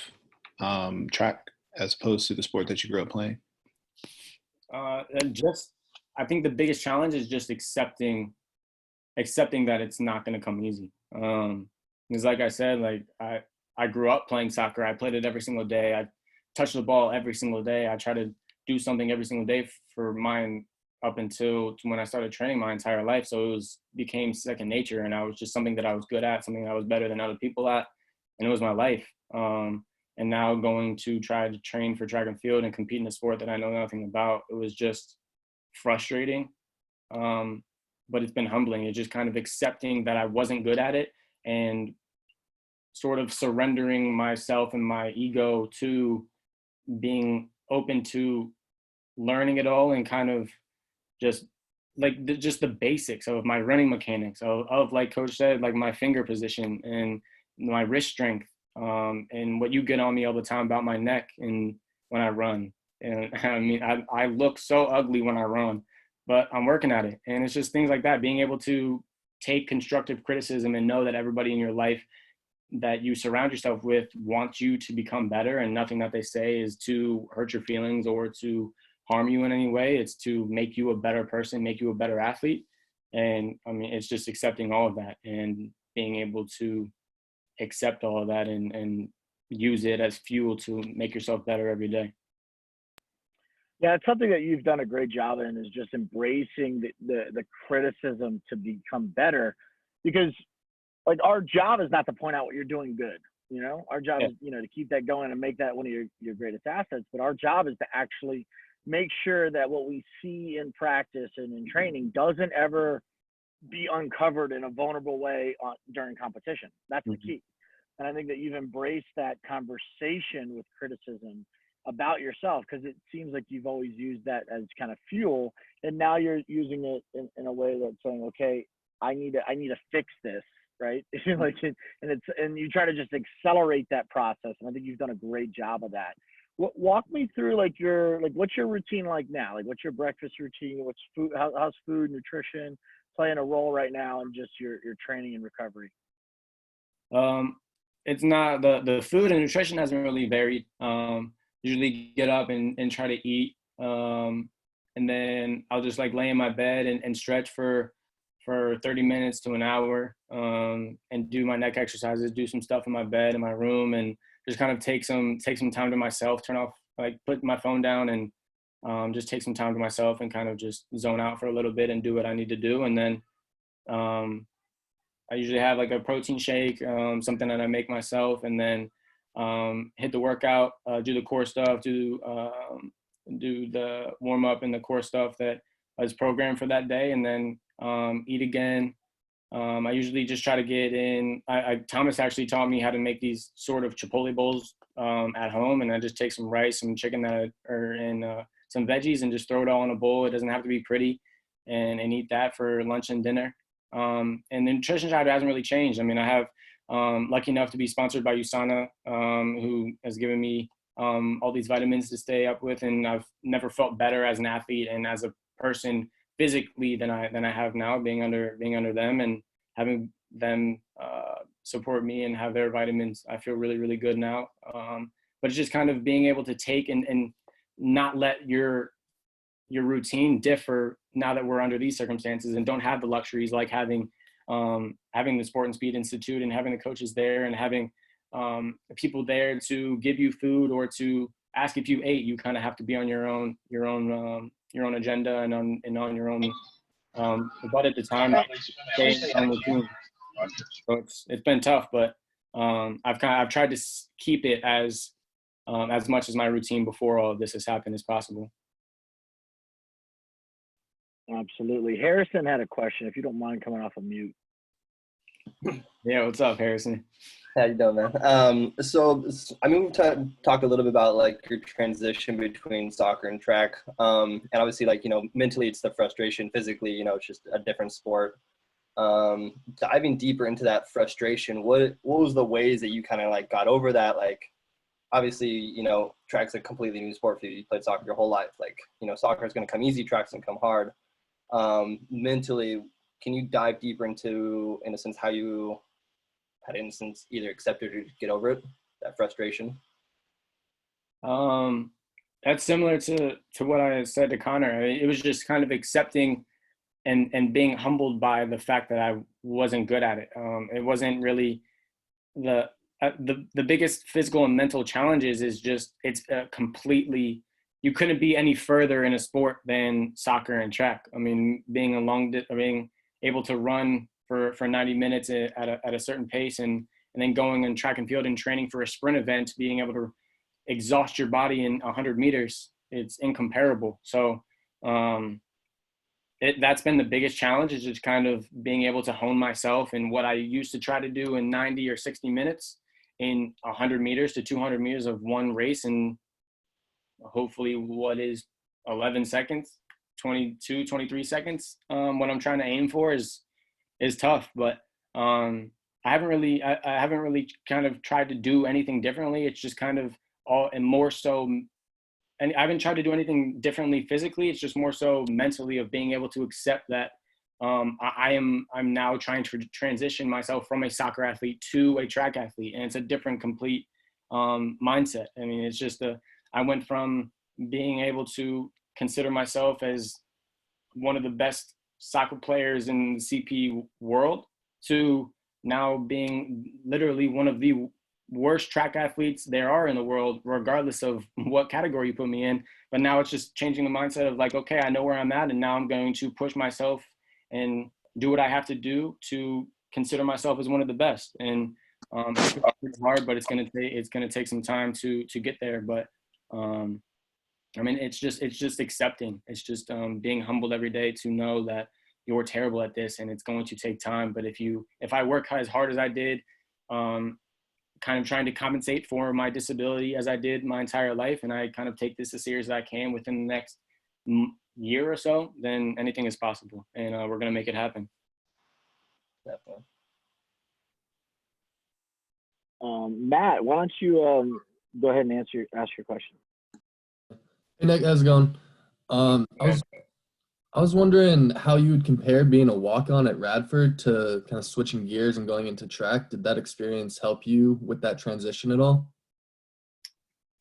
E: track as opposed to the sport that you grew up playing?
C: I think the biggest challenge is just accepting that it's not going to come easy. Because like I said, like I grew up playing soccer. I played it every single day. I touched the ball every single day. I try to do something every single day for mine up until when I started training my entire life. So it became second nature, and I was just something that I was good at, something I was better than other people at, and it was my life. And now going to try to train for track and field and compete in a sport that I know nothing about, it was just frustrating. But it's been humbling. It's just kind of accepting that I wasn't good at it and sort of surrendering myself and my ego to being open to learning it all, and kind of just like just the basics of my running mechanics of like Coach said, like my finger position and my wrist strength, and what you get on me all the time about my neck and when I run. And I mean, I look so ugly when I run, but I'm working at it. And it's just things like that, being able to take constructive criticism and know that everybody in your life that you surround yourself with wants you to become better, and nothing that they say is to hurt your feelings or to harm you in any way. It's to make you a better person, make you a better athlete. And I mean, it's just accepting all of that and being able to accept all of that and use it as fuel to make yourself better every day.
A: Yeah, it's something that you've done a great job in, is just embracing the criticism to become better, because like our job is not to point out what you're doing good. You know, our job
C: Yeah.
A: is, you know, to keep that going and make that one of your greatest assets. But our job is to actually make sure that what we see in practice and in training doesn't ever be uncovered in a vulnerable way during competition. That's the
C: Mhm.
A: key. And I think that you've embraced that conversation with criticism about yourself, because it seems like you've always used that as kind of fuel, and now you're using it in a way that's saying, okay, I need to fix this, right? Like, and you try to just accelerate that process, and I think you've done a great job of that. Walk me through what's your routine like now? Like, what's your breakfast routine? What's food? How's food, nutrition playing a role right now in just your training and recovery?
C: It's not the food and nutrition hasn't really varied. Usually get up and try to eat. And then I'll just like lay in my bed and stretch for 30 minutes to an hour, and do my neck exercises, do some stuff in my bed, in my room, and just kind of take some time to myself, turn off, like put my phone down and just take some time to myself and kind of just zone out for a little bit and do what I need to do. And then I usually have like a protein shake, something that I make myself, and then hit the workout, do the core stuff, do the warm up and the core stuff that is programmed for that day, and then eat again. I usually just try to get in. Thomas actually taught me how to make these sort of Chipotle bowls at home, and I just take some rice, some chicken and some veggies, and just throw it all in a bowl. It doesn't have to be pretty, and eat that for lunch and dinner. And the nutrition side hasn't really changed. I mean, I have lucky enough to be sponsored by USANA, who has given me all these vitamins to stay up with, and I've never felt better as an athlete and as a person physically than I have now, being under them and having them support me and have their vitamins. I feel really, really good now. But it's just kind of being able to take and not let your routine differ now that we're under these circumstances and don't have the luxuries like having the Sport and Speed Institute and having the coaches there and having people there to give you food or to ask if you ate. You kind of have to be on your own agenda and on your own. But at the time, staying on routine. So it's been tough, but I've tried to keep it as much as my routine before all of this has happened as possible.
A: Absolutely. Harrison had a question, if you don't mind coming off of mute.
C: Yeah, what's up, Harrison?
G: How you doing, man? So I mean, we've talked a little bit about like your transition between soccer and track, and obviously, like, you know, mentally it's the frustration. Physically, you know, it's just a different sport. Diving deeper into that frustration, what was the ways that you kind of like got over that? Like, obviously, you know, track's a completely new sport for you. You played soccer your whole life. Like, you know, soccer is going to come easy, track's going to come hard. Mentally, can you dive deeper into, in a sense, how you had either accept it or get over it, that frustration?
C: That's similar to what I said to Connor. I mean, it was just kind of accepting and being humbled by the fact that I wasn't good at it. It wasn't really the biggest physical and mental challenges is just it's completely, you couldn't be any further in a sport than soccer and track. I mean, being able to run for 90 minutes at a certain pace and then going on track and field and training for a sprint event, being able to exhaust your body in 100 meters, it's incomparable. So that's been the biggest challenge, is just kind of being able to hone myself in what I used to try to do in 90 or 60 minutes in 100 meters to 200 meters of one race, and hopefully what is 11 seconds, 22, 23 seconds. What I'm trying to aim for is tough, but I haven't really kind of tried to do anything differently. It's just kind of all, and more so, and I haven't tried to do anything differently physically. It's just more so mentally, of being able to accept that I'm now trying to transition myself from a soccer athlete to a track athlete, and it's a different complete mindset. I mean, it's just I went from being able to consider myself as one of the best soccer players in the CP world to now being literally one of the worst track athletes there are in the world, regardless of what category you put me in. But now it's just changing the mindset of like, okay, I know where I'm at, and now I'm going to push myself and do what I have to do to consider myself as one of the best. And It's hard, but it's gonna take some time to get there. But I mean, it's just accepting. It's just being humbled every day to know that you're terrible at this and it's going to take time. But if I work as hard as I did, kind of trying to compensate for my disability as I did my entire life, and I kind of take this as serious as I can within the next year or so, then anything is possible, and we're gonna make it happen.
G: Definitely.
A: Matt, why don't you go ahead and ask your question?
H: Hey Nick, how's it going? I was wondering how you would compare being a walk-on at Radford to kind of switching gears and going into track. Did that experience help you with that transition at all?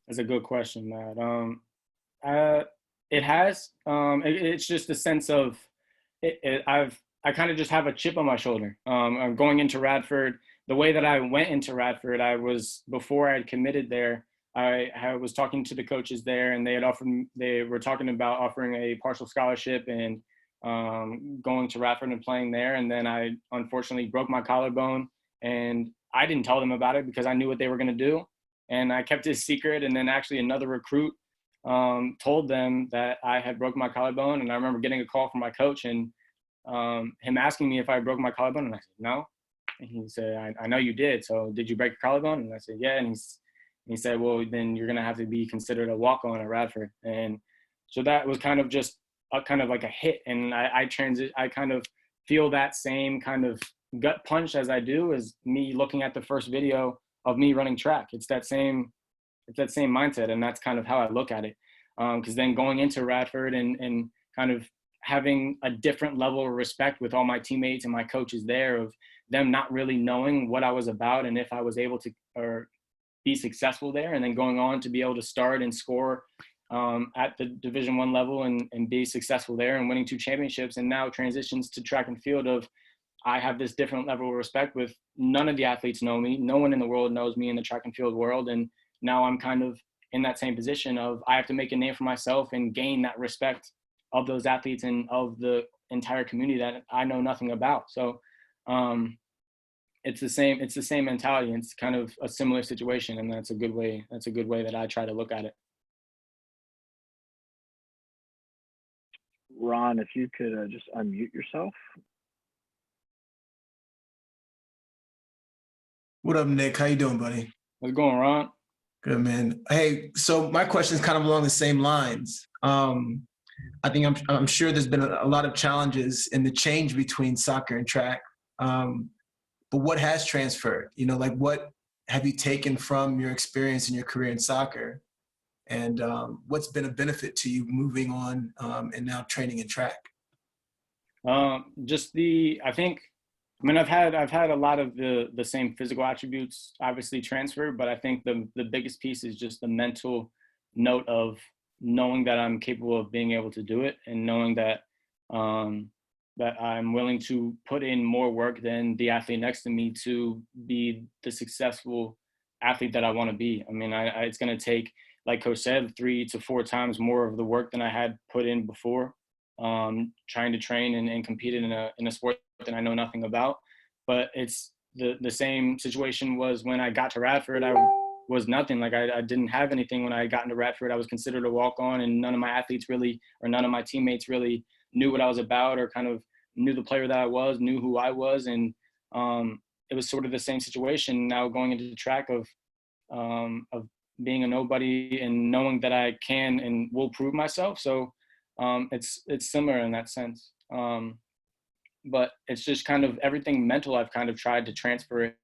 C: That's a good question, Matt. It has. It's just a sense of I kind of just have a chip on my shoulder. I'm going into Radford. The way that I went into Radford, before I had committed there, I was talking to the coaches there, and they were talking about offering a partial scholarship and going to Radford and playing there. And then I unfortunately broke my collarbone, and I didn't tell them about it because I knew what they were going to do, and I kept it a secret. And then actually another recruit told them that I had broken my collarbone, and I remember getting a call from my coach and him asking me if I broke my collarbone, and I said no. And he said, I know you did. So did you break your collarbone? And I said, yeah. And he said, well, then you're going to have to be considered a walk-on at Radford. And so that was kind of just kind of like a hit. And I kind of feel that same kind of gut punch as I do as me looking at the first video of me running track. It's that same mindset. And that's kind of how I look at it. Because then going into Radford and kind of having a different level of respect with all my teammates and my coaches there, of them not really knowing what I was about and if I was able to or be successful there, and then going on to be able to start and score at the Division I level and be successful there and winning 2 championships, and now transitions to track and field of I have this different level of respect with none of the athletes know me. No one in the world knows me in the track and field world. And now I'm kind of in that same position of I have to make a name for myself and gain that respect of those athletes and of the entire community that I know nothing about. So it's the same mentality. It's kind of a similar situation, and that's a good way that I try to look at it.
A: Ron, if you could just unmute yourself.
I: What up, Nick? How you doing, buddy?
C: How's it going, Ron?
I: Good, man. Hey, so my question is kind of along the same lines. I think I'm sure there's been a lot of challenges in the change between soccer and track. But what has transferred? You know, like what have you taken from your experience in your career in soccer? And what's been a benefit to you moving on and now training in track?
C: I mean, I've had a lot of the same physical attributes obviously transfer, but I think the biggest piece is just the mental note of knowing that I'm capable of being able to do it, and knowing that that I'm willing to put in more work than the athlete next to me to be the successful athlete that I want to be. I mean, it's going to take, like Coach said, 3 to 4 times more of the work than I had put in before, trying to train and compete in a sport that I know nothing about. But it's the same situation was when I got to Radford. I was nothing. Like I didn't have anything when I got into Radford. I was considered a walk-on, and none of my athletes really, or none of my teammates really knew what I was about, or kind of knew the player that I was, knew who I was. And it was sort of the same situation now going into the track of being a nobody and knowing that I can and will prove myself. So it's similar in that sense. But it's just kind of everything mental I've kind of tried to transfer it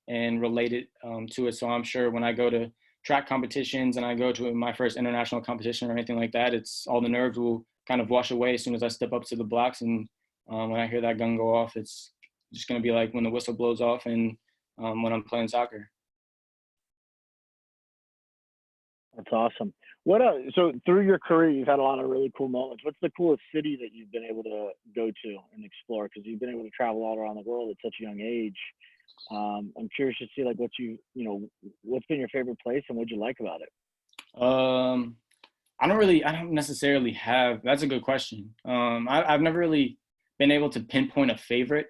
C: and relate it to it. So I'm sure when I go to track competitions and I go to my first international competition or anything like that, it's all the nerves will kind of wash away as soon as I step up to the blocks. And when I hear that gun go off, it's just going to be like when the whistle blows off and when I'm playing soccer.
A: That's awesome. So through your career, you've had a lot of really cool moments. What's the coolest city that you've been able to go to and explore? Because you've been able to travel all around the world at such a young age. I'm curious to see like what's been your favorite place and what'd you like about it?
C: I don't necessarily have, that's a good question. I've never really been able to pinpoint a favorite.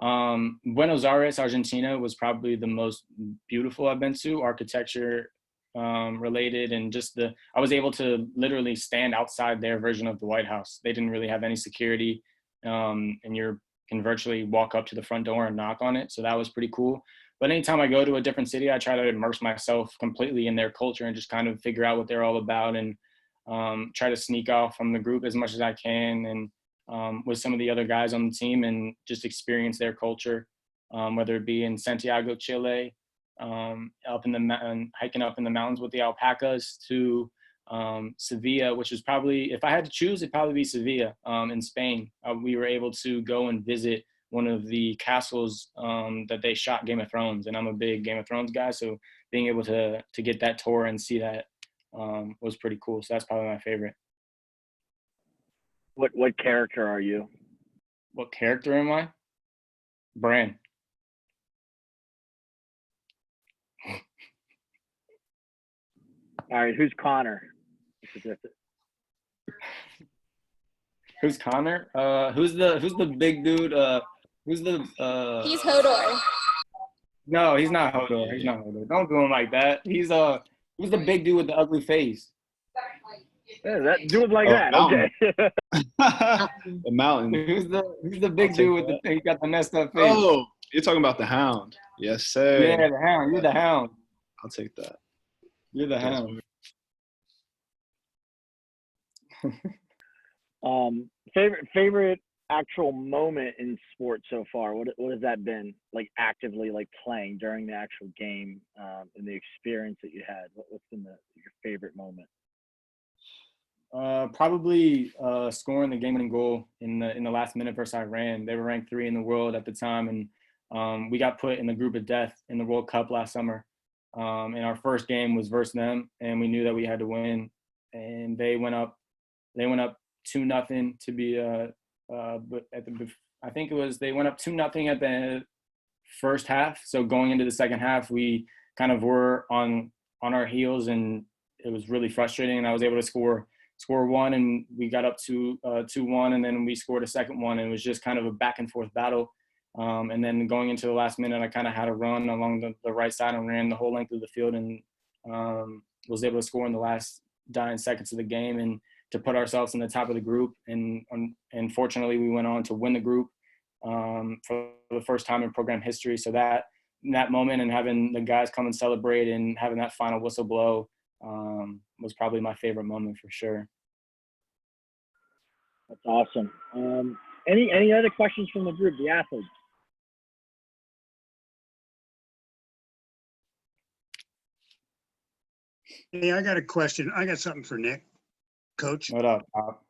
C: Buenos Aires, Argentina was probably the most beautiful I've been to, architecture related, and just I was able to literally stand outside their version of the White House. They didn't really have any security, and you can virtually walk up to the front door and knock on it. So that was pretty cool. But anytime I go to a different city, I try to immerse myself completely in their culture and just kind of figure out what they're all about, and try to sneak off from the group as much as I can, and with some of the other guys on the team, and just experience their culture, whether it be in Santiago, Chile, up in the mountain, hiking up in the mountains with the alpacas, to Sevilla, which is probably, if I had to choose, it'd probably be Sevilla in Spain. We were able to go and visit one of the castles that they shot Game of Thrones, and I'm a big Game of Thrones guy, so being able to get that tour and see that was pretty cool. So that's probably my favorite.
A: What character are you?
C: What character am I? Bran.
A: All right, who's Connor?
C: Who's Connor? Who's the big dude? Who's the
J: He's Hodor.
C: No, he's not Hodor. He's not Hodor. Don't do him like that. Who's the big dude with the ugly face?
A: Yeah, that dude like that.
E: Mountain.
A: Okay.
E: The mountain.
C: Who's the big dude with the he got the messed up face?
E: Oh, you're talking about the Hound. Yes, sir.
C: Yeah, the Hound. You're the Hound.
E: I'll take that.
C: You're the Hound.
A: Favorite actual moment in sports so far? What has that been, like, actively, like, playing during the actual game, and the experience that you had? What's been your favorite moment?
C: Probably scoring the game-winning goal in the last minute versus Iran. They were ranked 3 in the world at the time, and we got put in the group of death in the World Cup last summer. And our first game was versus them, and we knew that we had to win. And they went up 2-0 to be but I think it was, they went up 2-0 at the first half. So going into the second half, we kind of were on our heels, and it was really frustrating. And I was able to score one, and we got up to 2-1, and then we scored a second one. And it was just kind of a back and forth battle. And then going into the last minute, I kind of had a run along the right side and ran the whole length of the field, and was able to score in the last dying seconds of the game, and to put ourselves in the top of the group. And fortunately, we went on to win the group for the first time in program history. So that moment, and having the guys come and celebrate, and having that final whistle blow, was probably my favorite moment for sure.
A: That's awesome. Any other questions from the group, the athletes?
K: Hey, I got a question. I got something for Nick, Coach.
C: What up, Pop?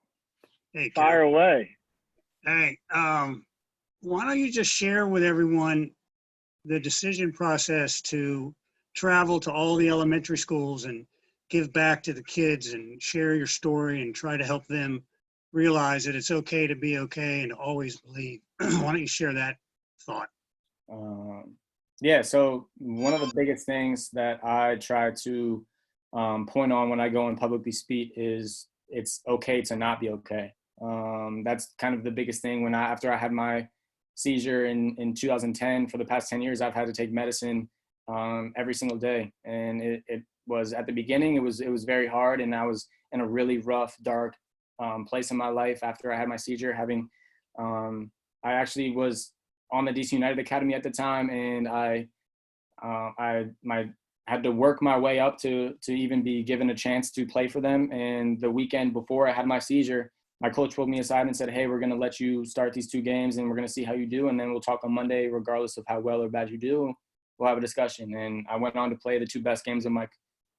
K: Hey,
A: Fire away.
K: Hey, why don't you just share with everyone the decision process to travel to all the elementary schools and give back to the kids and share your story and try to help them realize that it's okay to be okay and always believe. Why don't you share that thought?
C: Yeah, so one of the biggest things that I try to point on when I go and publicly speak is it's okay to not be okay. That's kind of the biggest thing. After I had my seizure in 2010, for the past 10 years, I've had to take medicine every single day. And it was, at the beginning, it was very hard, and I was in a really rough, dark place in my life after I had my seizure. I actually was on the DC United Academy at the time, and I had to work my way up to even be given a chance to play for them. And the weekend before I had my seizure, my coach pulled me aside and said, "Hey, we're going to let you start these 2 games, and we're going to see how you do. And then we'll talk on Monday, regardless of how well or bad you do, we'll have a discussion." And I went on to play the 2 best games of my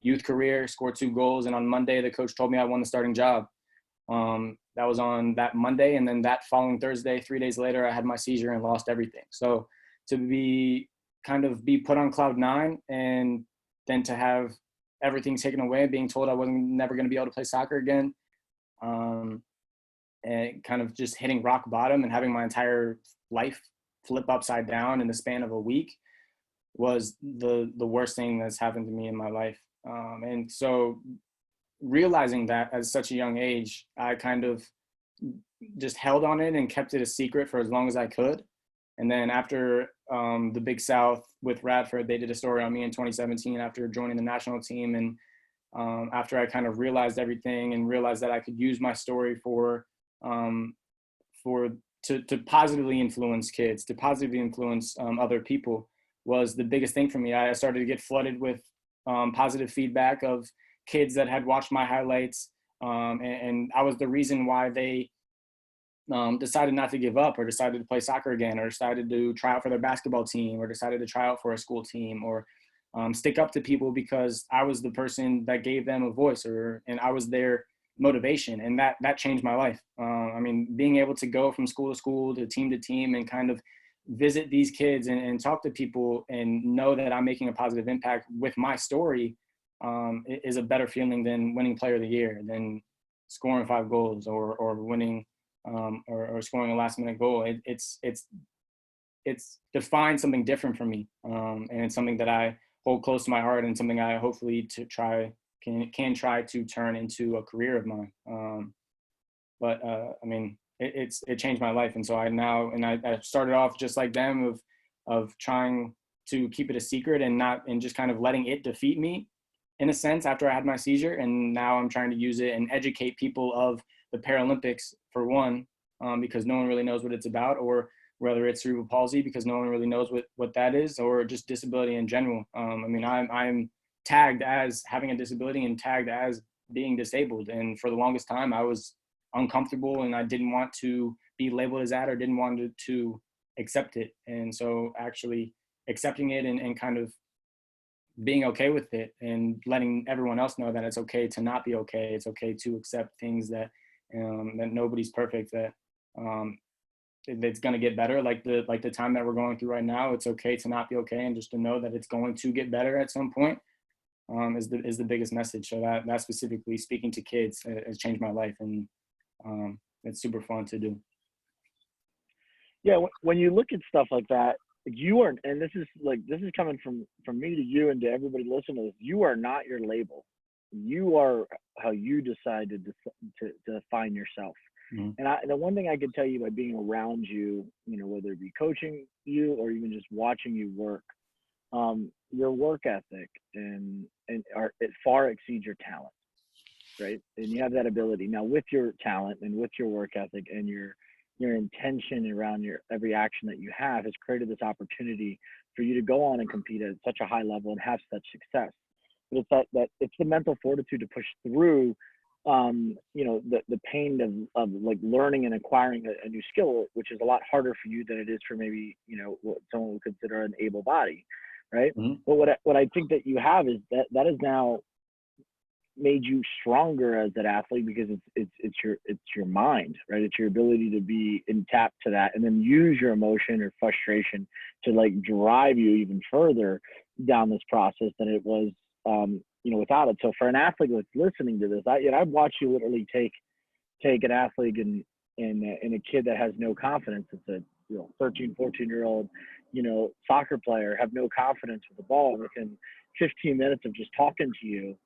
C: youth career, scored 2 goals. And on Monday, the coach told me I won the starting job. That was on that Monday. And then that following Thursday, 3 days later, I had my seizure and lost everything. So to be put on cloud 9, and then to have everything taken away, being told I wasn't never going to be able to play soccer again, and kind of just hitting rock bottom and having my entire life flip upside down in the span of a week, was the worst thing that's happened to me in my life. And so realizing that at such a young age, I kind of just held on it and kept it a secret for as long as I could. And then after the Big South with Radford, they did a story on me in 2017 after joining the national team. And after I kind of realized everything and realized that I could use my story to positively influence kids, to positively influence other people, was the biggest thing for me. I started to get flooded with positive feedback of kids that had watched my highlights, and I was the reason why they decided not to give up, or decided to play soccer again, or decided to try out for their basketball team, or decided to try out for a school team, or stick up to people because I was the person that gave them a voice, and I was their motivation. And that changed my life. I mean, being able to go from school to school, to team, and kind of visit these kids and talk to people and know that I'm making a positive impact with my story is a better feeling than winning player of the year, than scoring 5 goals or winning or scoring a last minute goal. It's defined something different for me. And it's something that I hold close to my heart, and something I hopefully can try to turn into a career of mine. I mean, it changed my life. And so I started off just like them, of trying to keep it a secret and just kind of letting it defeat me in a sense after I had my seizure. And now I'm trying to use it and educate people of the Paralympics, for one, because no one really knows what it's about, or whether it's cerebral palsy, because no one really knows what that is, or just disability in general. I mean, I'm tagged as having a disability and tagged as being disabled. And for the longest time, I was uncomfortable, and I didn't want to be labeled as that, or didn't want to accept it. And so actually accepting it and kind of being okay with it, and letting everyone else know that it's okay to not be okay. It's okay to accept things that nobody's perfect, that it's going to get better. Like the time that we're going through right now, it's okay to not be okay, and just to know that it's going to get better at some point is the biggest message. So that specifically speaking to kids has changed my life, and it's super fun to do.
A: Yeah, when you look at stuff like that, you are, and this is coming from me to you and to everybody listening to this, you are not your label. You are how you decided to define yourself.
C: Mm-hmm.
A: And the one thing I could tell you by being around you, whether it be coaching you or even just watching you work, your work ethic it far exceeds your talent, right? And you have that ability now with your talent and with your work ethic and your intention around your every action that you have has created this opportunity for you to go on and compete at such a high level and have such success. But it's it's the mental fortitude to push through the pain of like learning and acquiring a new skill, which is a lot harder for you than it is for maybe what someone would consider an able body, right?
C: Mm-hmm.
A: But what I think that you have is that has now made you stronger as an athlete, because it's your mind, right? It's your ability to be in tap to that, and then use your emotion or frustration to like drive you even further down this process than it was without it. So for an athlete that's listening to this, I've watched you literally take an athlete and a kid that has no confidence. It's a 13, 14-year-old, soccer player, have no confidence with the ball within 15 minutes of just talking to you.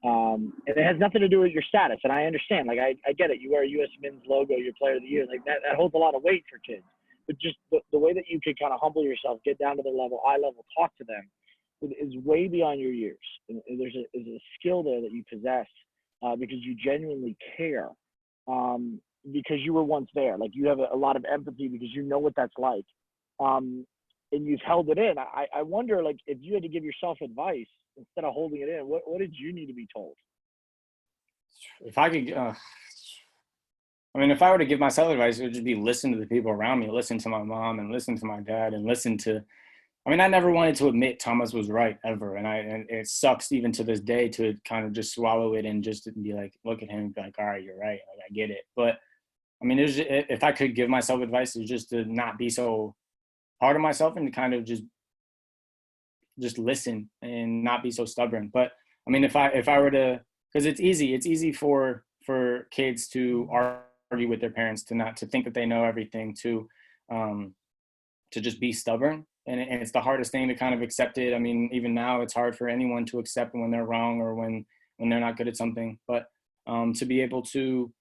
A: And it has nothing to do with your status. And I understand, like, I get it. You wear a U.S. men's logo, you're player of the year. Like that holds a lot of weight for kids. But just the way that you can kind of humble yourself, get down to their level, eye level, talk to them is way beyond your years. And there's a skill there that you possess because you genuinely care because you were once there. Like you have a lot of empathy because you know what that's like. And you've held it in. I wonder, like, if you had to give yourself advice instead of holding it in, what did you need to be told?
C: If I could, if I were to give myself advice, it would just be listen to the people around me, listen to my mom and listen to my dad and listen to, I never wanted to admit Thomas was right ever. And it sucks even to this day to kind of just swallow it and just be like, look at him and be like, all right, you're right. Like, I get it. But if I could give myself advice, it's just to not be so hard on myself and to kind of just listen and not be so stubborn. But if I were to, because it's easy for kids to argue with their parents, to think that they know everything, to just be stubborn. And it's the hardest thing to kind of accept it. Even now it's hard for anyone to accept when they're wrong or when they're not good at something. But to be able to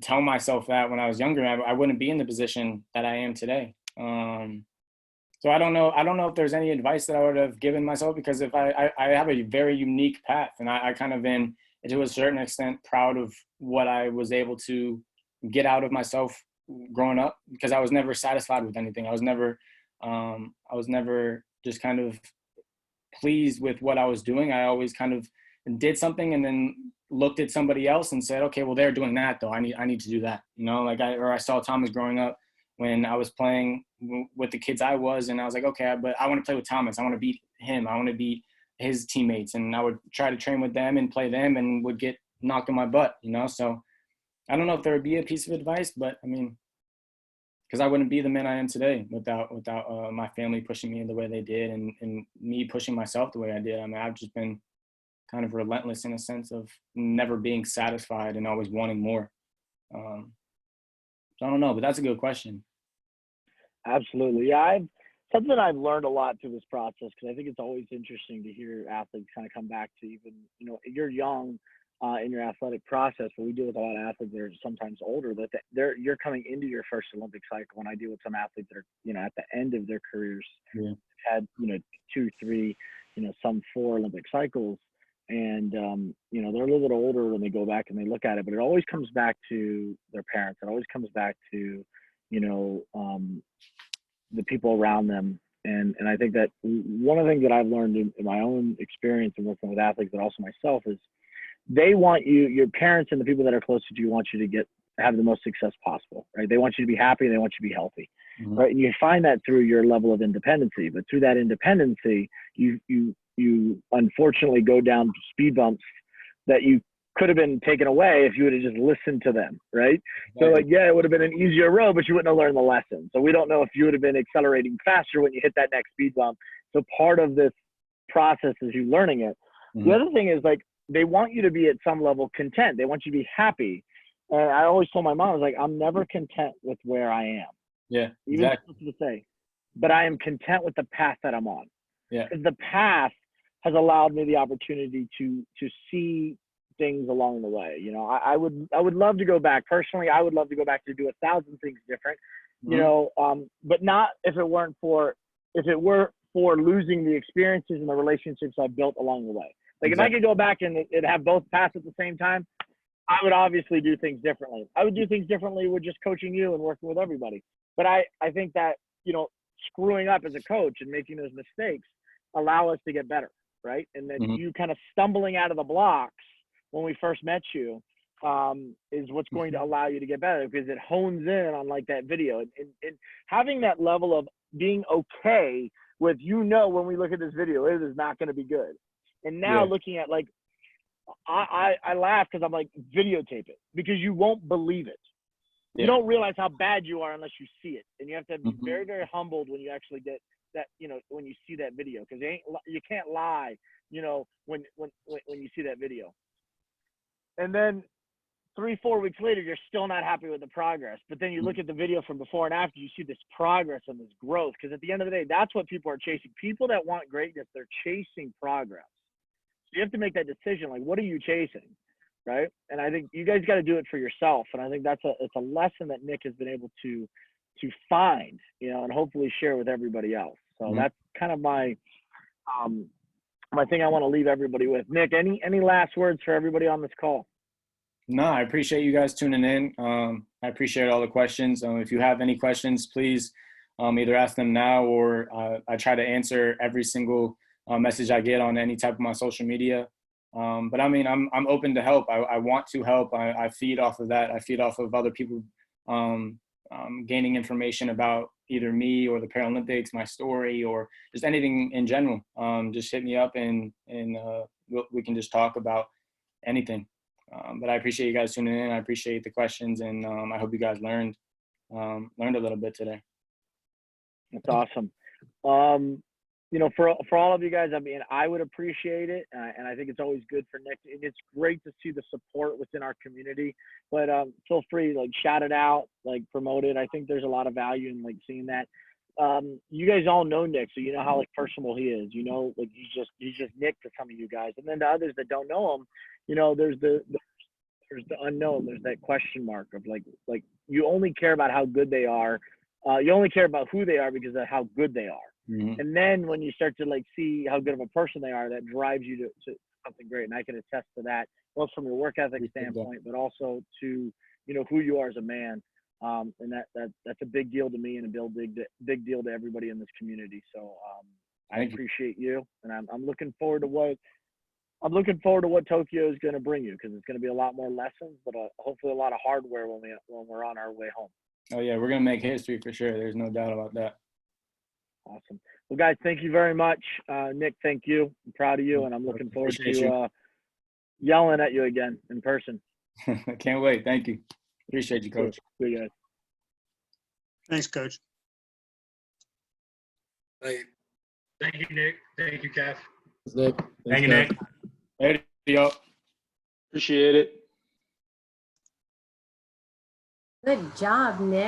C: tell myself that when I was younger, I wouldn't be in the position that I am today. So I don't know. I don't know if there's any advice that I would have given myself, because if I have a very unique path, and I kind of am, to a certain extent, proud of what I was able to get out of myself growing up, because I was never satisfied with anything. I was never just kind of pleased with what I was doing. I always kind of did something and then looked at somebody else and said, okay, well, they're doing that though. I need to do that. You know, like I saw Thomas growing up when I was playing with the kids I was, and I was like, okay, but I want to play with Thomas. I want to beat him. I want to beat his teammates. And I would try to train with them and play them and would get knocked on my butt, you know? So I don't know if there would be a piece of advice, but I mean, because I wouldn't be the man I am today without my family pushing me the way they did, and me pushing myself the way I did. I mean, I've just been kind of relentless in a sense of never being satisfied and always wanting more. So I don't know, but that's a good question.
A: Absolutely. Yeah, something I've learned a lot through this process, because I think it's always interesting to hear athletes kind of come back to, even, you know, you're young in your athletic process, but we deal with a lot of athletes that are sometimes older, that you're coming into your first Olympic cycle. And I deal with some athletes that are, you know, at the end of their careers, had, you know, 2, 3, you know, some 4 Olympic cycles. And, you know, they're a little bit older when they go back and they look at it, but it always comes back to their parents. It always comes back to, you know, the people around them. And I think that one of the things that I've learned in my own experience in working with athletes, but also myself, is they want you, your parents and the people that are closest to you, want you to have the most success possible, right? They want you to be happy and they want you to be healthy, right? And you find that through your level of independency, but through that independency, you unfortunately go down speed bumps that you could have been taken away if you would have just listened to them, right? So like, yeah, it would have been an easier road, but you wouldn't have learned the lesson. So we don't know if you would have been accelerating faster when you hit that next speed bump. So part of this process is you learning it. The other thing is, like, they want you to be at some level content. They want you to be happy. And I always told my mom, I was like, I'm never content with where I am.
C: Yeah,
A: Even
C: exactly.
A: to say, but I am content with the path that I'm on.
C: Yeah.
A: Because the path has allowed me the opportunity to see things along the way. You know, I would love to go back. Personally, I would love to go back to do 1,000 things different, you know, but not if it were for losing the experiences and the relationships I built along the way. Like if I could go back and it have both paths at the same time, I would obviously do things differently. I would do things differently with just coaching you and working with everybody. But I think that, you know, screwing up as a coach and making those mistakes allow us to get better, right? And then you kind of stumbling out of the blocks when we first met you is what's going to allow you to get better, because it hones in on like that video and having that level of being okay with, you know, when we look at this video, it is not going to be good. And now looking at, like, I laugh because I'm like, videotape it, because you won't believe it. You don't realize how bad you are unless you see it. And you have to be very, very humbled when you actually get that, you know, when you see that video, because you can't lie, you know, when you see that video. And then 3-4 weeks later, you're still not happy with the progress. But then you look at the video from before and after, you see this progress and this growth. Because at the end of the day, that's what people are chasing. People that want greatness, they're chasing progress. So you have to make that decision. Like, what are you chasing, right? And I think you guys got to do it for yourself. And I think it's a lesson that Nick has been able to find, you know, and hopefully share with everybody else. So that's kind of my thing I want to leave everybody with. Nick, any last words for everybody on this call?
C: No, I appreciate you guys tuning in. I appreciate all the questions. If you have any questions, please either ask them now, or I try to answer every single message I get on any type of my social media. But I mean, I'm open to help. I want to help. I feed off of that. I feed off of other people gaining information about either me or the Paralympics, my story, or just anything in general. Just hit me up and we can just talk about anything. But I appreciate you guys tuning in. I appreciate the questions, and I hope you guys learned a little bit today.
A: That's awesome. You know, for all of you guys, I mean, I would appreciate it, and I think it's always good for Nick. And it's great to see the support within our community. But feel free, like, shout it out, like, promote it. I think there's a lot of value in, like, seeing that. You guys all know Nick, so you know how, like, personable he is. You know, like, he's just Nick to some of you guys, and then to others that don't know him, you know, there's the there's the unknown. There's that question mark of like you only care about how good they are. You only care about who they are because of how good they are.
C: Mhm.
A: And then when you start to like see how good of a person they are, that drives you to something great. And I can attest to that, both from your work ethic standpoint, but also to, you know, who you are as a man. And that's a big deal to me and a big deal to everybody in this community. So I
C: Thank you.
A: appreciate you, and I'm looking forward to what Tokyo is going to bring you, because it's going to be a lot more lessons, but hopefully a lot of hardware when we're on our way home.
C: Oh yeah, we're gonna make history for sure. There's no doubt about that.
A: Awesome. Well, guys, thank you very much. Nick, thank you. I'm proud of you, and I'm looking forward
C: Appreciate
A: to yelling at you again in person.
C: I can't wait. Thank you. Appreciate you, Coach.
A: See you guys.
K: Thanks, Coach.
J: Thank you, Nick. Thank you, Kev.
H: Thanks, Nick.
J: Thank you,
H: Thanks,
J: Nick.
H: Kev.
C: Hey, yo.
L: Appreciate it.
M: Good job, Nick.